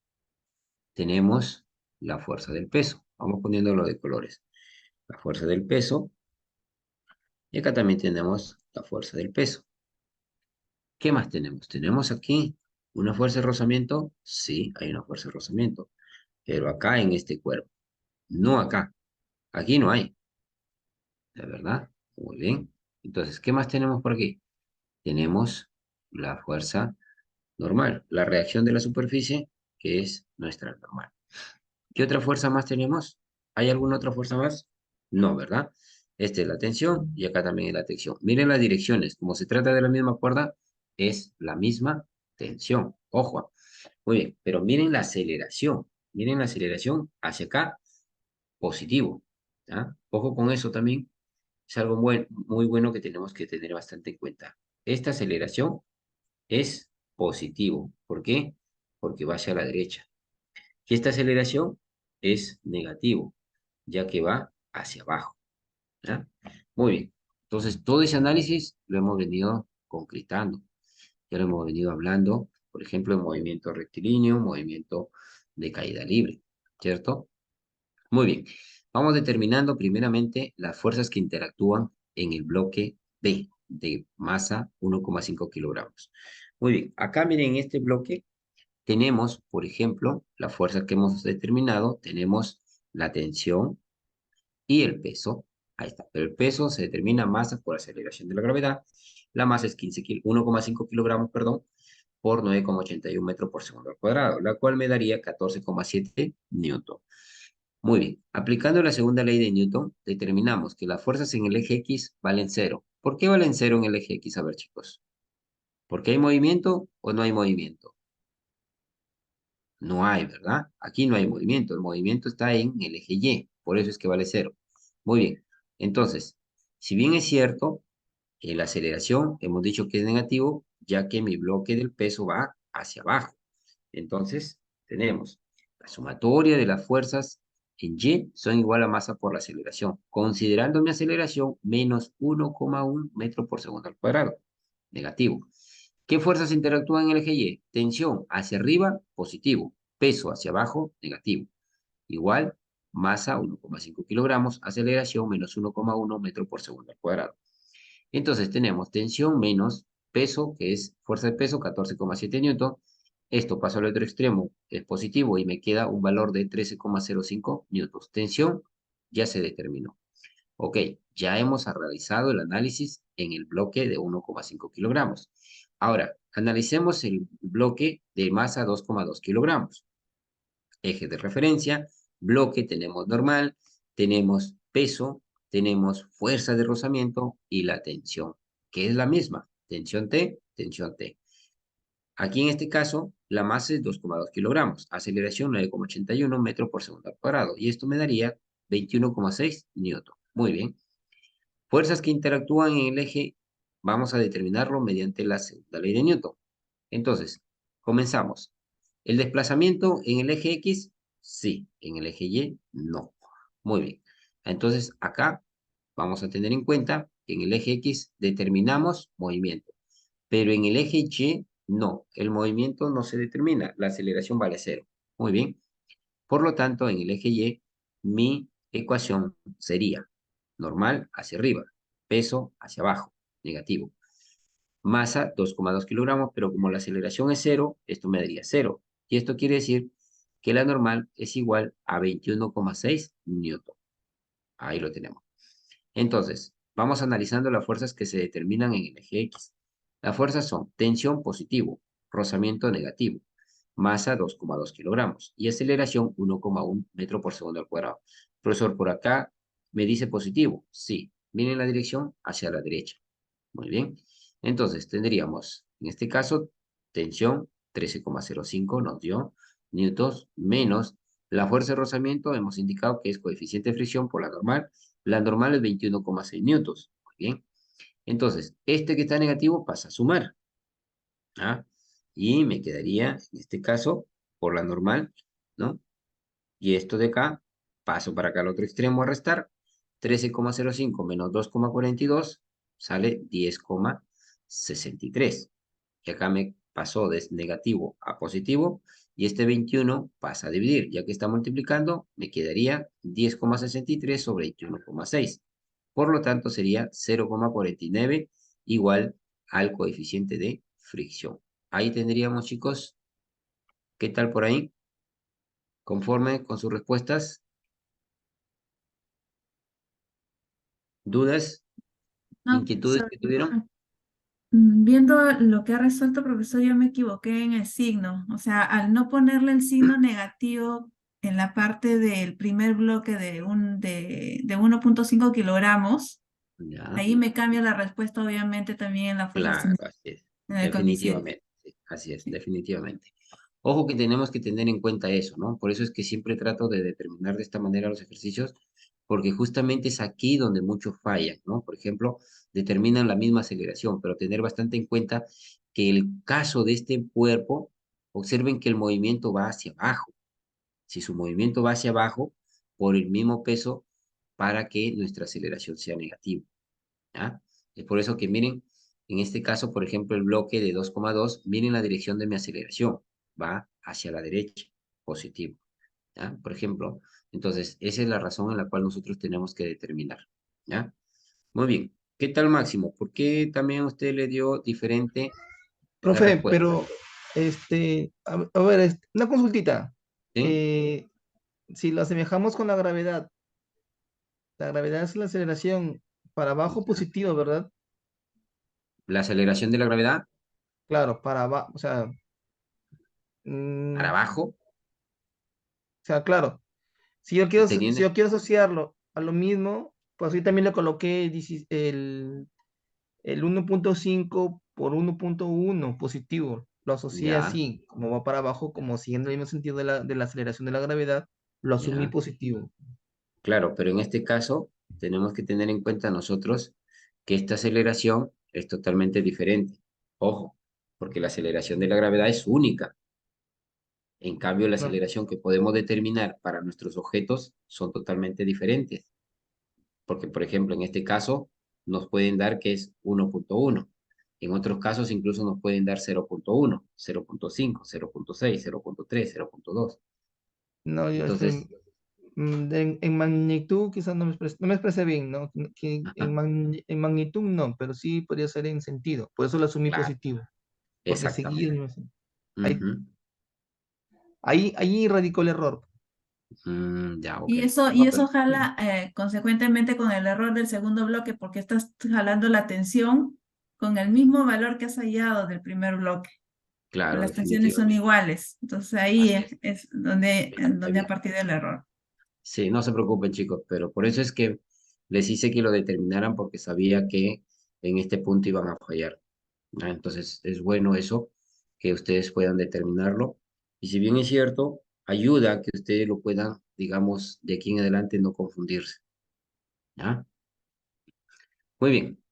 Tenemos la fuerza del peso. Vamos poniéndolo de colores. La fuerza del peso. Y acá también tenemos la fuerza del peso. ¿Qué más tenemos? Tenemos aquí una fuerza de rozamiento. Sí, hay una fuerza de rozamiento. Pero acá en este cuerpo. No acá. Aquí no hay. ¿De verdad? Muy bien. Entonces, ¿qué más tenemos por aquí? Tenemos la fuerza normal, la reacción de la superficie, que es nuestra normal. ¿Qué otra fuerza más tenemos? ¿Hay alguna otra fuerza más? No, ¿verdad? Esta es la tensión y acá también es la tensión. Miren las direcciones, como se trata de la misma cuerda, es la misma tensión. Ojo, muy bien, pero miren la aceleración. Miren la aceleración hacia acá, positivo. ¿Ya? Ojo con eso también. Es algo muy bueno que tenemos que tener bastante en cuenta. Esta aceleración es positivo. ¿Por qué? Porque va hacia la derecha. Y esta aceleración es negativo, ya que va hacia abajo. ¿Ya? Muy bien. Entonces, todo ese análisis lo hemos venido concretando. Ya lo hemos venido hablando, por ejemplo, en movimiento rectilíneo, movimiento de caída libre, ¿cierto? Muy bien. Vamos determinando primeramente las fuerzas que interactúan en el bloque B de masa 1,5 kilogramos. Muy bien. Acá miren, en este bloque tenemos, por ejemplo, la fuerza que hemos determinado, tenemos la tensión y el peso. Ahí está. Pero el peso se determina masa por aceleración de la gravedad. La masa es 1,5 kilogramos, perdón, por 9,81 metros por segundo al cuadrado, la cual me daría 14,7 newton. Muy bien. Aplicando la segunda ley de Newton, determinamos que las fuerzas en el eje X valen cero. ¿Por qué valen cero en el eje X? A ver, chicos. ¿Porque hay movimiento o no hay movimiento? No hay, ¿verdad? Aquí no hay movimiento. El movimiento está en el eje Y. Por eso es que vale cero. Muy bien. Entonces, si bien es cierto que la aceleración hemos dicho que es negativo, ya que mi bloque del peso va hacia abajo. Entonces, tenemos la sumatoria de las fuerzas en Y son igual a masa por la aceleración, considerando mi aceleración menos 1,1 metro por segundo al cuadrado. Negativo. ¿Qué fuerzas interactúan en el eje Y? Tensión hacia arriba, positivo. Peso hacia abajo, negativo. Igual, masa 1,5 kilogramos, aceleración menos 1,1 metro por segundo al cuadrado. Entonces tenemos tensión menos peso, que es fuerza de peso, 14,7 newton. Esto paso al otro extremo, es positivo y me queda un valor de 13,05 newtons. Tensión ya se determinó. Ok, ya hemos realizado el análisis en el bloque de 1,5 kilogramos. Ahora, analicemos el bloque de masa 2,2 kilogramos. Eje de referencia, bloque tenemos normal, tenemos peso, tenemos fuerza de rozamiento y la tensión, que es la misma, tensión T, tensión T. Aquí en este caso, la masa es 2,2 kilogramos, aceleración 9,81 metros por segundo al cuadrado, y esto me daría 21,6 newton. Muy bien. Fuerzas que interactúan en el eje, vamos a determinarlo mediante la segunda ley de Newton. Entonces, comenzamos. ¿El desplazamiento en el eje X? Sí. ¿En el eje Y? No. Muy bien. Entonces, acá vamos a tener en cuenta que en el eje X determinamos movimiento, pero en el eje Y no. El movimiento no se determina. La aceleración vale cero. Muy bien. Por lo tanto, en el eje Y, mi ecuación sería normal hacia arriba, peso hacia abajo, negativo. Masa 2,2 kilogramos, pero como la aceleración es cero, esto me daría cero. Y esto quiere decir que la normal es igual a 21,6 newton. Ahí lo tenemos. Entonces, vamos analizando las fuerzas que se determinan en el eje X. Las fuerzas son tensión positivo, rozamiento negativo, masa 2,2 kilogramos y aceleración 1,1 metro por segundo al cuadrado. Profesor, por acá me dice positivo. Sí, miren la dirección hacia la derecha. Muy bien. Entonces, tendríamos, en este caso, tensión 13,05 nos dio newtons menos la fuerza de rozamiento, hemos indicado que es coeficiente de fricción por la normal es 21,6 newtons. Muy bien. Entonces, este que está negativo pasa a sumar. ¿Ah? Y me quedaría, en este caso, por la normal, ¿no? Y esto de acá, paso para acá al otro extremo a restar, 13,05 menos 2,42 sale 10,63. Y acá me pasó de negativo a positivo, y este 21 pasa a dividir. Ya que está multiplicando, me quedaría 10,63 sobre 21,6. Por lo tanto, sería 0,49 igual al coeficiente de fricción. Ahí tendríamos, chicos, ¿qué tal por ahí? ¿Conforme con sus respuestas? ¿Dudas? No, ¿Inquietudes profesor, que tuvieron? viendo lo que ha resuelto, profesor, yo me equivoqué en el signo. O sea, al no ponerle el signo negativo en la parte del primer bloque de 1,5 kilogramos, Ya, ahí me cambia la respuesta, obviamente, también en la fuerza claro, así es. en el coeficiente. Definitivamente. Sí, así es, definitivamente. Ojo que tenemos que tener en cuenta eso, ¿no? Por eso es que siempre trato de determinar de esta manera los ejercicios, porque justamente es aquí donde muchos fallan, ¿no? Por ejemplo, determinan la misma aceleración, pero tener bastante en cuenta que el caso de este cuerpo, observen que el movimiento va hacia abajo. Si su movimiento va hacia abajo, por el mismo peso, para que nuestra aceleración sea negativa, ¿ya? Es por eso que miren, en este caso, por ejemplo, el bloque de 2,2, miren la dirección de mi aceleración, va hacia la derecha, positivo, ¿ya? Por ejemplo, entonces, esa es la razón en la cual nosotros tenemos que determinar, ¿ya? Muy bien. ¿Qué tal, Máximo? ¿Por qué también usted le dio diferente la Profe, respuesta? pero, a ver, una consultita. ¿Sí? Eh, si lo asemejamos con la gravedad es la aceleración para abajo ¿Ya? positivo, ¿verdad? La aceleración de la gravedad Claro, para abajo, para o abajo, sea, claro, si teniendo, yo quiero asociarlo a lo mismo, pues yo también le coloqué el 1,5 por 1,1 positivo. Lo asocié ya, así, como va para abajo, como siguiendo el mismo sentido de la aceleración de la gravedad, lo asumí ya. positivo. Claro, pero en este caso tenemos que tener en cuenta nosotros que esta aceleración es totalmente diferente. Ojo, porque la aceleración de la gravedad es única. En cambio, la No, aceleración que podemos determinar para nuestros objetos son totalmente diferentes. Porque, por ejemplo, en este caso nos pueden dar que es 1,1. En otros casos incluso nos pueden dar 0,1, 0,5, 0,6, 0,3, 0,2. no, Entonces, en magnitud quizás no me expresé bien, ¿no? ajá, En magnitud no, pero sí podría ser en sentido. Por eso lo asumí claro, positivo, porque seguí exactamente. el mismo sentido. Ahí, Ujú. ahí radicó el error. Ya, ok. Y No, eso pero jala consecuentemente con el error del segundo bloque, porque estás jalando la tensión con el mismo valor que has hallado del primer bloque. Pues claro, las tensiones son definitivamente. iguales. Entonces ahí Así es. es donde, Bien, en está donde ha bien. partido el error. Sí, no se preocupen, chicos, pero por eso es que les hice que lo determinaran porque sabía que en este punto iban a fallar. ¿Ya? Entonces, es bueno eso, que ustedes puedan determinarlo. Y si bien es cierto, ayuda a que ustedes lo puedan, digamos, de aquí en adelante no confundirse. ¿Ya? Muy bien,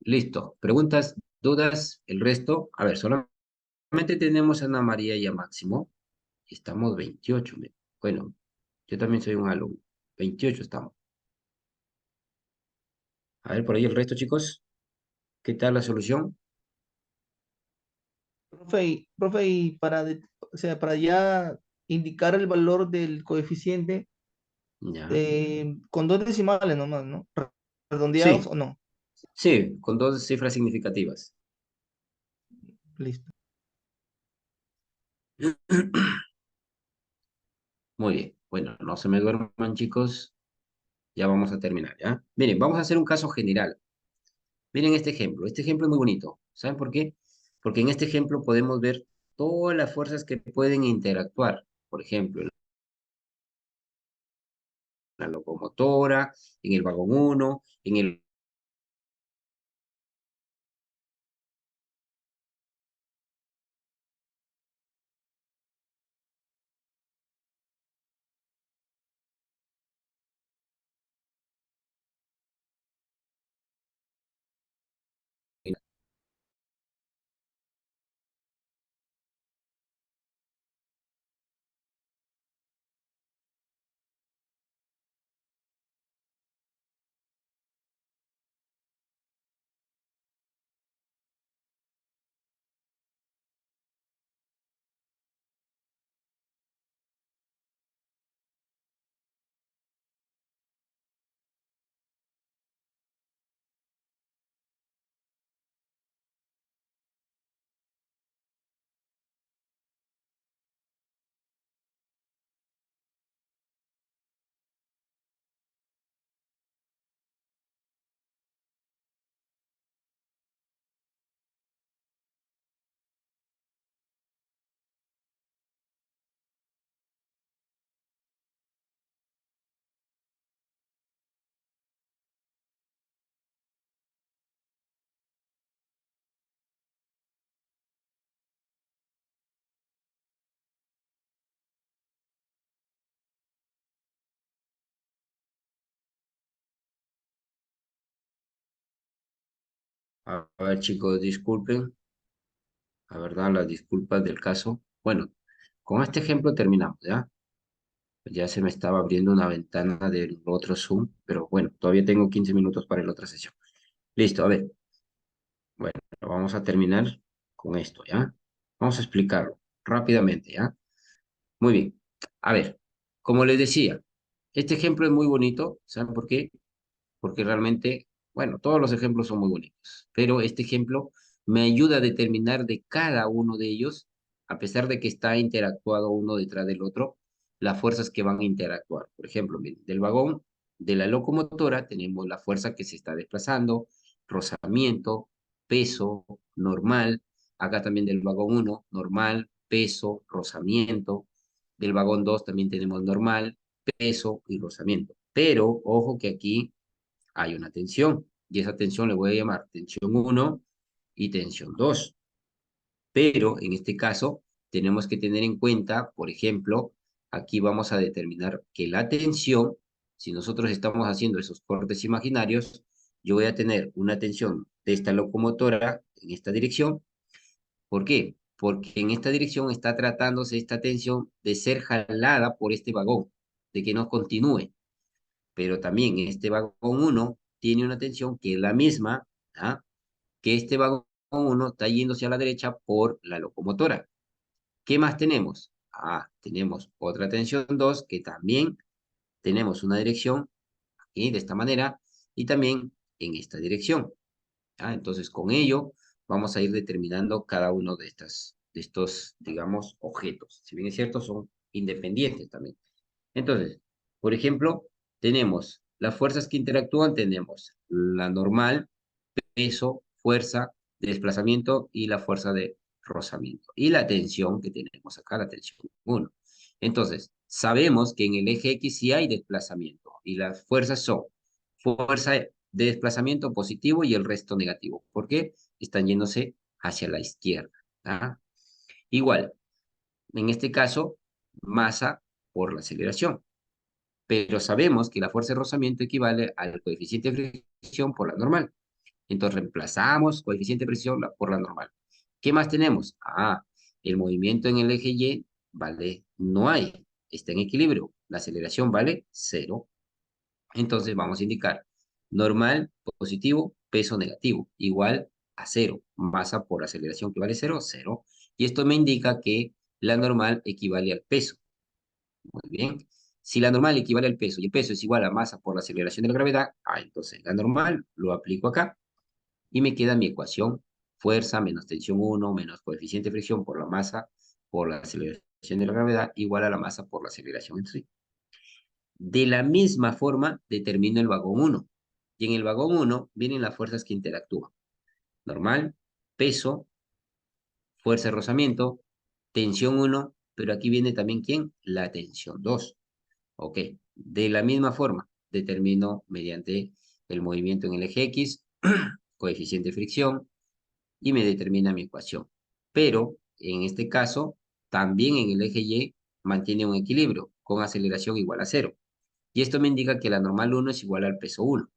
listo. ¿Preguntas, dudas? El resto, a ver, solamente tenemos a Ana María y a Máximo. Y estamos 28. Bueno, yo también soy un alumno. 28 estamos. A ver, por ahí el resto, chicos. ¿Qué tal la solución? Profe, y o sea, para ya indicar el valor del coeficiente Ya. con dos decimales nomás, ¿no? ¿Redondeados Sí, o no? sí, con dos cifras significativas. Listo. Muy bien. Bueno, no se me duerman, chicos. Ya vamos a terminar, ¿ya? Miren, vamos a hacer un caso general. Miren este ejemplo. Este ejemplo es muy bonito. ¿Saben por qué? Porque en este ejemplo podemos ver todas las fuerzas que pueden interactuar. Por ejemplo, en la locomotora, en el vagón 1, en el A ver, chicos, disculpen. La verdad, las disculpas del caso. Bueno, con este ejemplo terminamos, ¿ya? Ya se me estaba abriendo una ventana del otro Zoom, pero bueno, todavía tengo 15 minutos para la otra sesión. Listo, a ver. Bueno, vamos a terminar con esto, ¿ya? Vamos a explicarlo rápidamente, ¿ya? Muy bien. A ver, como les decía, este ejemplo es muy bonito. ¿Saben por qué? Porque realmente, bueno, todos los ejemplos son muy bonitos, pero este ejemplo me ayuda a determinar de cada uno de ellos, a pesar de que está interactuado uno detrás del otro, las fuerzas que van a interactuar. Por ejemplo, miren, del vagón de la locomotora tenemos la fuerza que se está desplazando, rozamiento, peso, normal. Acá también del vagón uno normal, peso, rozamiento. Del vagón 2 también tenemos normal, peso y rozamiento. Pero ojo que aquí hay una tensión y esa tensión le voy a llamar tensión uno y tensión 2. Pero en este caso tenemos que tener en cuenta, por ejemplo, aquí vamos a determinar que la tensión, si nosotros estamos haciendo esos cortes imaginarios, yo voy a tener una tensión de esta locomotora en esta dirección. ¿Por qué? Porque en esta dirección está tratándose esta tensión de ser jalada por este vagón, de que no continúe. Pero también este vagón uno tiene una tensión que es la misma, ¿ah? Que este vagón uno está yéndose a la derecha por la locomotora. ¿Qué más tenemos? Tenemos otra tensión 2 que también tenemos una dirección aquí de esta manera y también en esta dirección. Entonces, con ello vamos a ir determinando cada uno de estos, digamos, objetos. Si bien es cierto, son independientes también. Entonces, por ejemplo, tenemos las fuerzas que interactúan, tenemos la normal, peso, fuerza de desplazamiento y la fuerza de rozamiento. Y la tensión que tenemos acá, la tensión 1. Entonces, sabemos que en el eje X sí hay desplazamiento y las fuerzas son fuerza de desplazamiento positivo y el resto negativo. ¿Por qué? Están yéndose hacia la izquierda. ¿Ah? Igual, en este caso, masa por la aceleración. Pero sabemos que la fuerza de rozamiento equivale al coeficiente de fricción por la normal. Entonces reemplazamos coeficiente de presión por la normal. ¿Qué más tenemos? El movimiento en el eje Y vale, no hay, está en equilibrio. La aceleración vale 0. Entonces vamos a indicar normal, positivo, peso negativo, igual a 0. Masa por aceleración que vale 0, 0. Y esto me indica que la normal equivale al peso. Muy bien. Si la normal equivale al peso y el peso es igual a masa por la aceleración de la gravedad, entonces la normal lo aplico acá y me queda mi ecuación, fuerza menos tensión 1 menos coeficiente de fricción por la masa por la aceleración de la gravedad igual a la masa por la aceleración en sí. De la misma forma determino el vagón 1. Y en el vagón 1 vienen las fuerzas que interactúan. Normal, peso, fuerza de rozamiento, tensión 1, pero aquí viene también ¿quién? La tensión 2. Ok, de la misma forma determino mediante el movimiento en el eje X, coeficiente de fricción, y me determina mi ecuación. Pero en este caso, también en el eje Y mantiene un equilibrio con aceleración igual a 0. Y esto me indica que la normal 1 es igual al peso 1.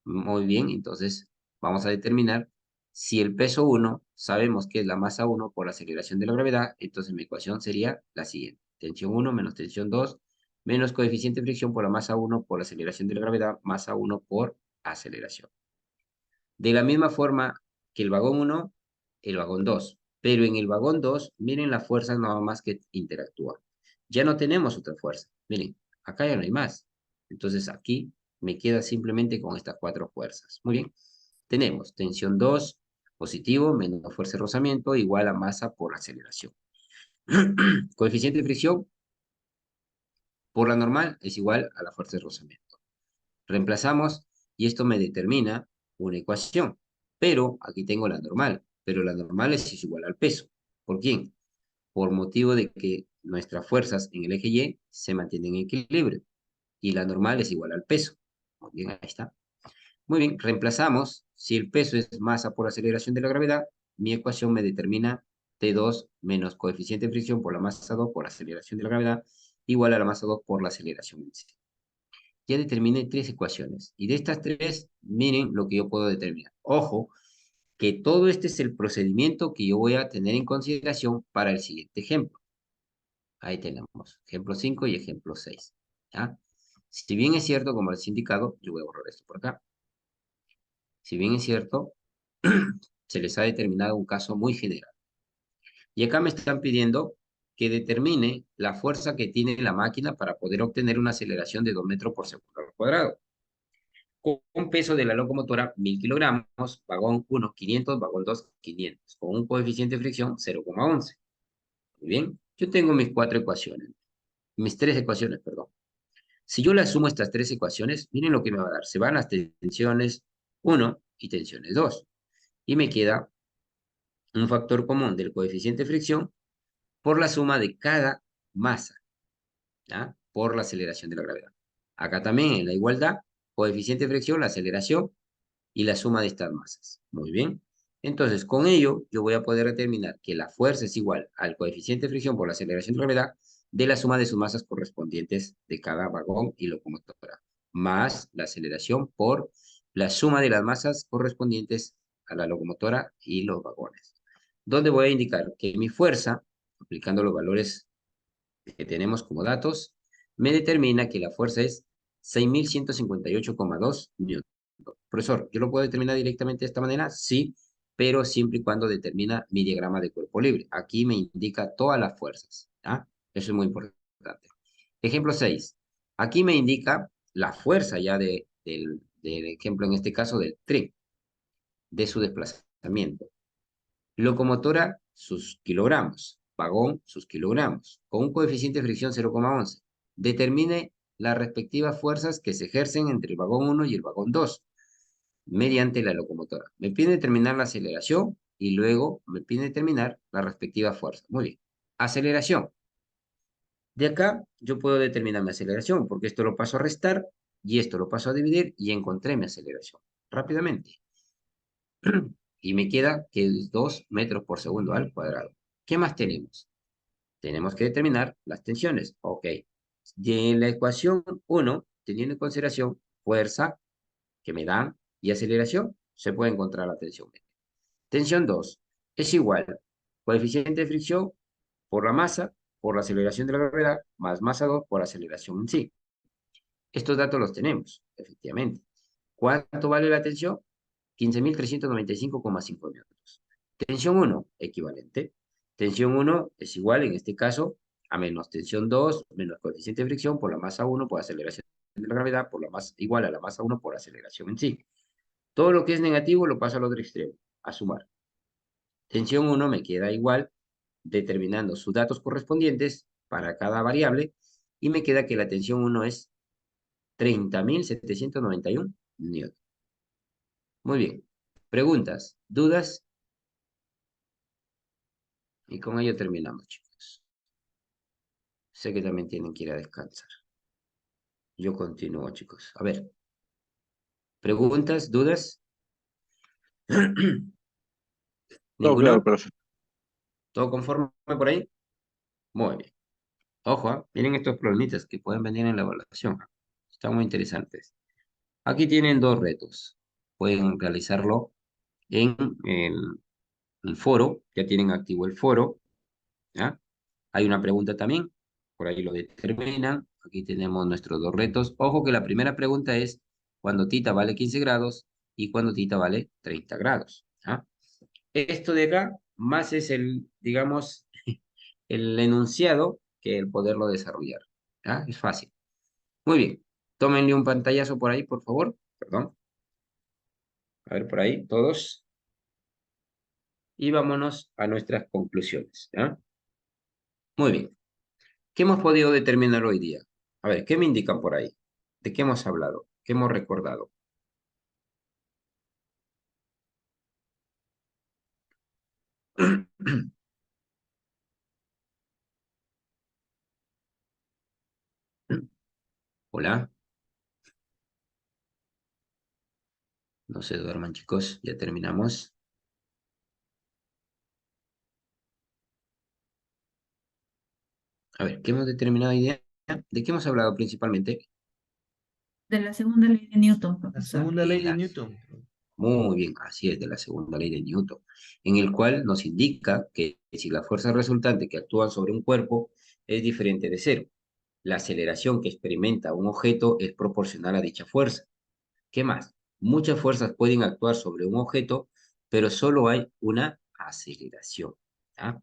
Muy bien, entonces vamos a determinar si el peso 1 sabemos que es la masa 1 por la aceleración de la gravedad, entonces mi ecuación sería la siguiente. Tensión 1 menos tensión 2 menos coeficiente de fricción por la masa 1 por la aceleración de la gravedad, masa 1 por aceleración. De la misma forma que el vagón 1, el vagón 2. Pero en el vagón 2, miren las fuerzas nada más que interactúan. Ya no tenemos otra fuerza. Miren, acá ya no hay más. Entonces aquí me queda simplemente con estas 4 fuerzas. Muy bien. Tenemos tensión 2, positivo, menos fuerza de rozamiento, igual a masa por aceleración. Coeficiente de fricción por la normal es igual a la fuerza de rozamiento. Reemplazamos y esto me determina una ecuación. Pero aquí tengo la normal, pero la normal es igual al peso. ¿Por quién? Por motivo de que nuestras fuerzas en el eje Y se mantienen en equilibrio y la normal es igual al peso. Muy bien, ahí está. Muy bien, reemplazamos. Si el peso es masa por aceleración de la gravedad, mi ecuación me determina T2 menos coeficiente de fricción por la masa 2 por aceleración de la gravedad igual a la masa 2 por la aceleración inicial. Ya determiné 3 ecuaciones. Y de estas 3, miren lo que yo puedo determinar. Ojo, que todo este es el procedimiento que yo voy a tener en consideración para el siguiente ejemplo. Ahí tenemos ejemplo 5 y ejemplo 6. ¿Ya? Si bien es cierto, como les he indicado, yo voy a borrar esto por acá. Si bien es cierto, se les ha determinado un caso muy general. Y acá me están pidiendo que determine la fuerza que tiene la máquina para poder obtener una aceleración de 2 metros por segundo al cuadrado. Con un peso de la locomotora 1000 kilogramos, vagón 1 500, vagón 2 500, con un coeficiente de fricción 0,11. Muy bien, yo tengo mis tres ecuaciones, perdón. Si yo le sumo estas tres ecuaciones, miren lo que me va a dar. Se van las tensiones 1 y tensiones 2. Y me queda un factor común del coeficiente de fricción por la suma de cada masa, ¿ya? Por la aceleración de la gravedad. Acá también en la igualdad, coeficiente de fricción, la aceleración y la suma de estas masas. Muy bien. Entonces, con ello, yo voy a poder determinar que la fuerza es igual al coeficiente de fricción por la aceleración de la gravedad de la suma de sus masas correspondientes de cada vagón y locomotora, más la aceleración por la suma de las masas correspondientes a la locomotora y los vagones. Donde voy a indicar que mi fuerza, aplicando los valores que tenemos como datos, me determina que la fuerza es 6158,2 newton. Profesor, ¿yo lo puedo determinar directamente de esta manera? Sí, pero siempre y cuando determina mi diagrama de cuerpo libre. Aquí me indica todas las fuerzas. ¿Ah? Eso es muy importante. Ejemplo 6. Aquí me indica la fuerza ya del ejemplo, en este caso, del tren, de su desplazamiento. Locomotora, sus kilogramos. Vagón, sus kilogramos. Con un coeficiente de fricción 0,11. Determine las respectivas fuerzas que se ejercen entre el vagón 1 y el vagón 2 mediante la locomotora. Me pide determinar la aceleración y luego me pide determinar la respectiva fuerza. Muy bien. Aceleración. De acá yo puedo determinar mi aceleración porque esto lo paso a restar y esto lo paso a dividir y encontré mi aceleración rápidamente. Y me queda que es 2 metros por segundo al cuadrado. ¿Qué más tenemos? Tenemos que determinar las tensiones. Ok. Y en la ecuación 1, teniendo en consideración fuerza que me dan y aceleración, se puede encontrar la tensión media. Tensión 2 es igual coeficiente de fricción por la masa, por la aceleración de la gravedad, más masa 2 por aceleración en sí. Estos datos los tenemos, efectivamente. ¿Cuánto vale la tensión? 15.395,5 newtons. Tensión 1, equivalente. Tensión 1 es igual, en este caso, a menos tensión 2, menos coeficiente de fricción por la masa 1 por aceleración de la gravedad, por la masa, igual a la masa 1 por aceleración en sí. Todo lo que es negativo lo paso al otro extremo, a sumar. Tensión 1 me queda igual, determinando sus datos correspondientes para cada variable, y me queda que la tensión 1 es 30.791 newton. Muy bien. ¿Preguntas? ¿Dudas? Y con ello terminamos, chicos. Sé que también tienen que ir a descansar. Yo continúo, chicos. A ver. ¿Preguntas? ¿Dudas? Todo claro, ¿Ninguno? profe. ¿Todo conforme por ahí? Muy bien. Ojo, miren estos problemitas que pueden venir en la evaluación. Están muy interesantes. Aquí tienen dos retos. Pueden realizarlo en el foro. Ya tienen activo el foro. ¿Ya? Hay una pregunta también. Por ahí lo determinan. Aquí tenemos nuestros dos retos. Ojo que la primera pregunta es cuando tita vale 15 grados y cuando tita vale 30 grados. ¿Ya? Esto de acá más es el, digamos, el enunciado que el poderlo desarrollar. ¿Ya? Es fácil. Muy bien. Tómenle un pantallazo por ahí, por favor. Perdón. A ver, por ahí, todos. Y vámonos a nuestras conclusiones. ¿Ya? Muy bien. ¿Qué hemos podido determinar hoy día? A ver, ¿qué me indican por ahí? ¿De qué hemos hablado? ¿Qué hemos recordado? Hola. No se duerman, chicos. Ya terminamos. A ver, ¿qué hemos determinado hoy día? ¿De qué hemos hablado principalmente? De la segunda ley de Newton, La profesor. segunda ley de La Newton. Muy bien, así es, de la segunda ley de Newton, en el cual nos indica que si la fuerza resultante que actúa sobre un cuerpo es diferente de cero, la aceleración que experimenta un objeto es proporcional a dicha fuerza. ¿Qué más? Muchas fuerzas pueden actuar sobre un objeto, pero solo hay una aceleración. ¿Ya?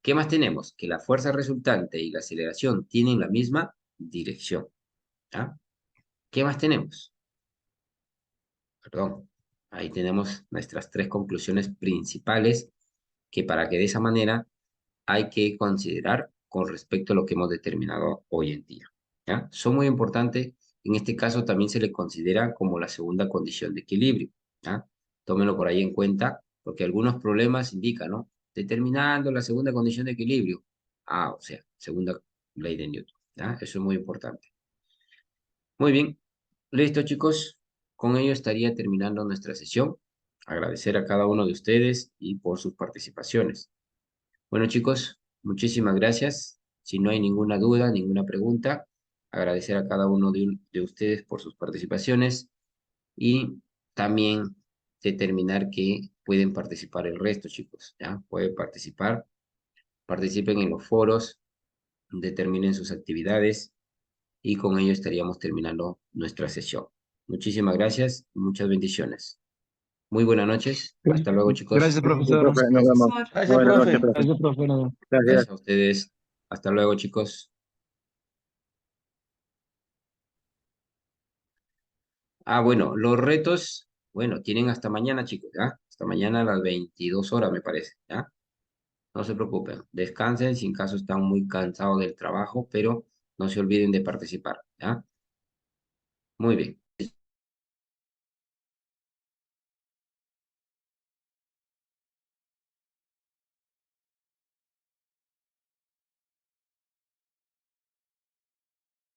¿Qué más tenemos? Que la fuerza resultante y la aceleración tienen la misma dirección. ¿Ya? ¿Qué más tenemos? Perdón. Ahí tenemos nuestras tres conclusiones principales que para que de esa manera hay que considerar con respecto a lo que hemos determinado hoy en día. ¿Ya? Son muy importantes. En este caso también se le considera como la segunda condición de equilibrio. ¿Ya? Tómenlo por ahí en cuenta, porque algunos problemas indican, ¿no? Determinando la segunda condición de equilibrio. Ah, o sea, segunda ley de Newton. ¿Ya? Eso es muy importante. Muy bien. Listo, chicos. Con ello estaría terminando nuestra sesión. Agradecer a cada uno de ustedes y por sus participaciones. Bueno, chicos, muchísimas gracias. Si no hay ninguna duda, ninguna pregunta, agradecer a cada uno de ustedes por sus participaciones y también determinar que pueden participar el resto, chicos, ¿ya? Pueden participar, participen en los foros, determinen sus actividades y con ello estaríamos terminando nuestra sesión. Muchísimas gracias y muchas bendiciones. Muy buenas noches. Hasta luego, chicos. Gracias, profesor. Gracias, Nos vemos. profesor. Gracias, Buenas noches, profe. profe. Gracias, profe. Nos vemos. Gracias. Gracias a ustedes. Hasta luego, chicos. Ah, bueno, los retos, bueno, tienen hasta mañana, chicos, ¿ya? Hasta mañana a las 22 horas, me parece, ¿ya? No se preocupen, descansen si en caso están muy cansados del trabajo, pero no se olviden de participar, ¿ya? Muy bien.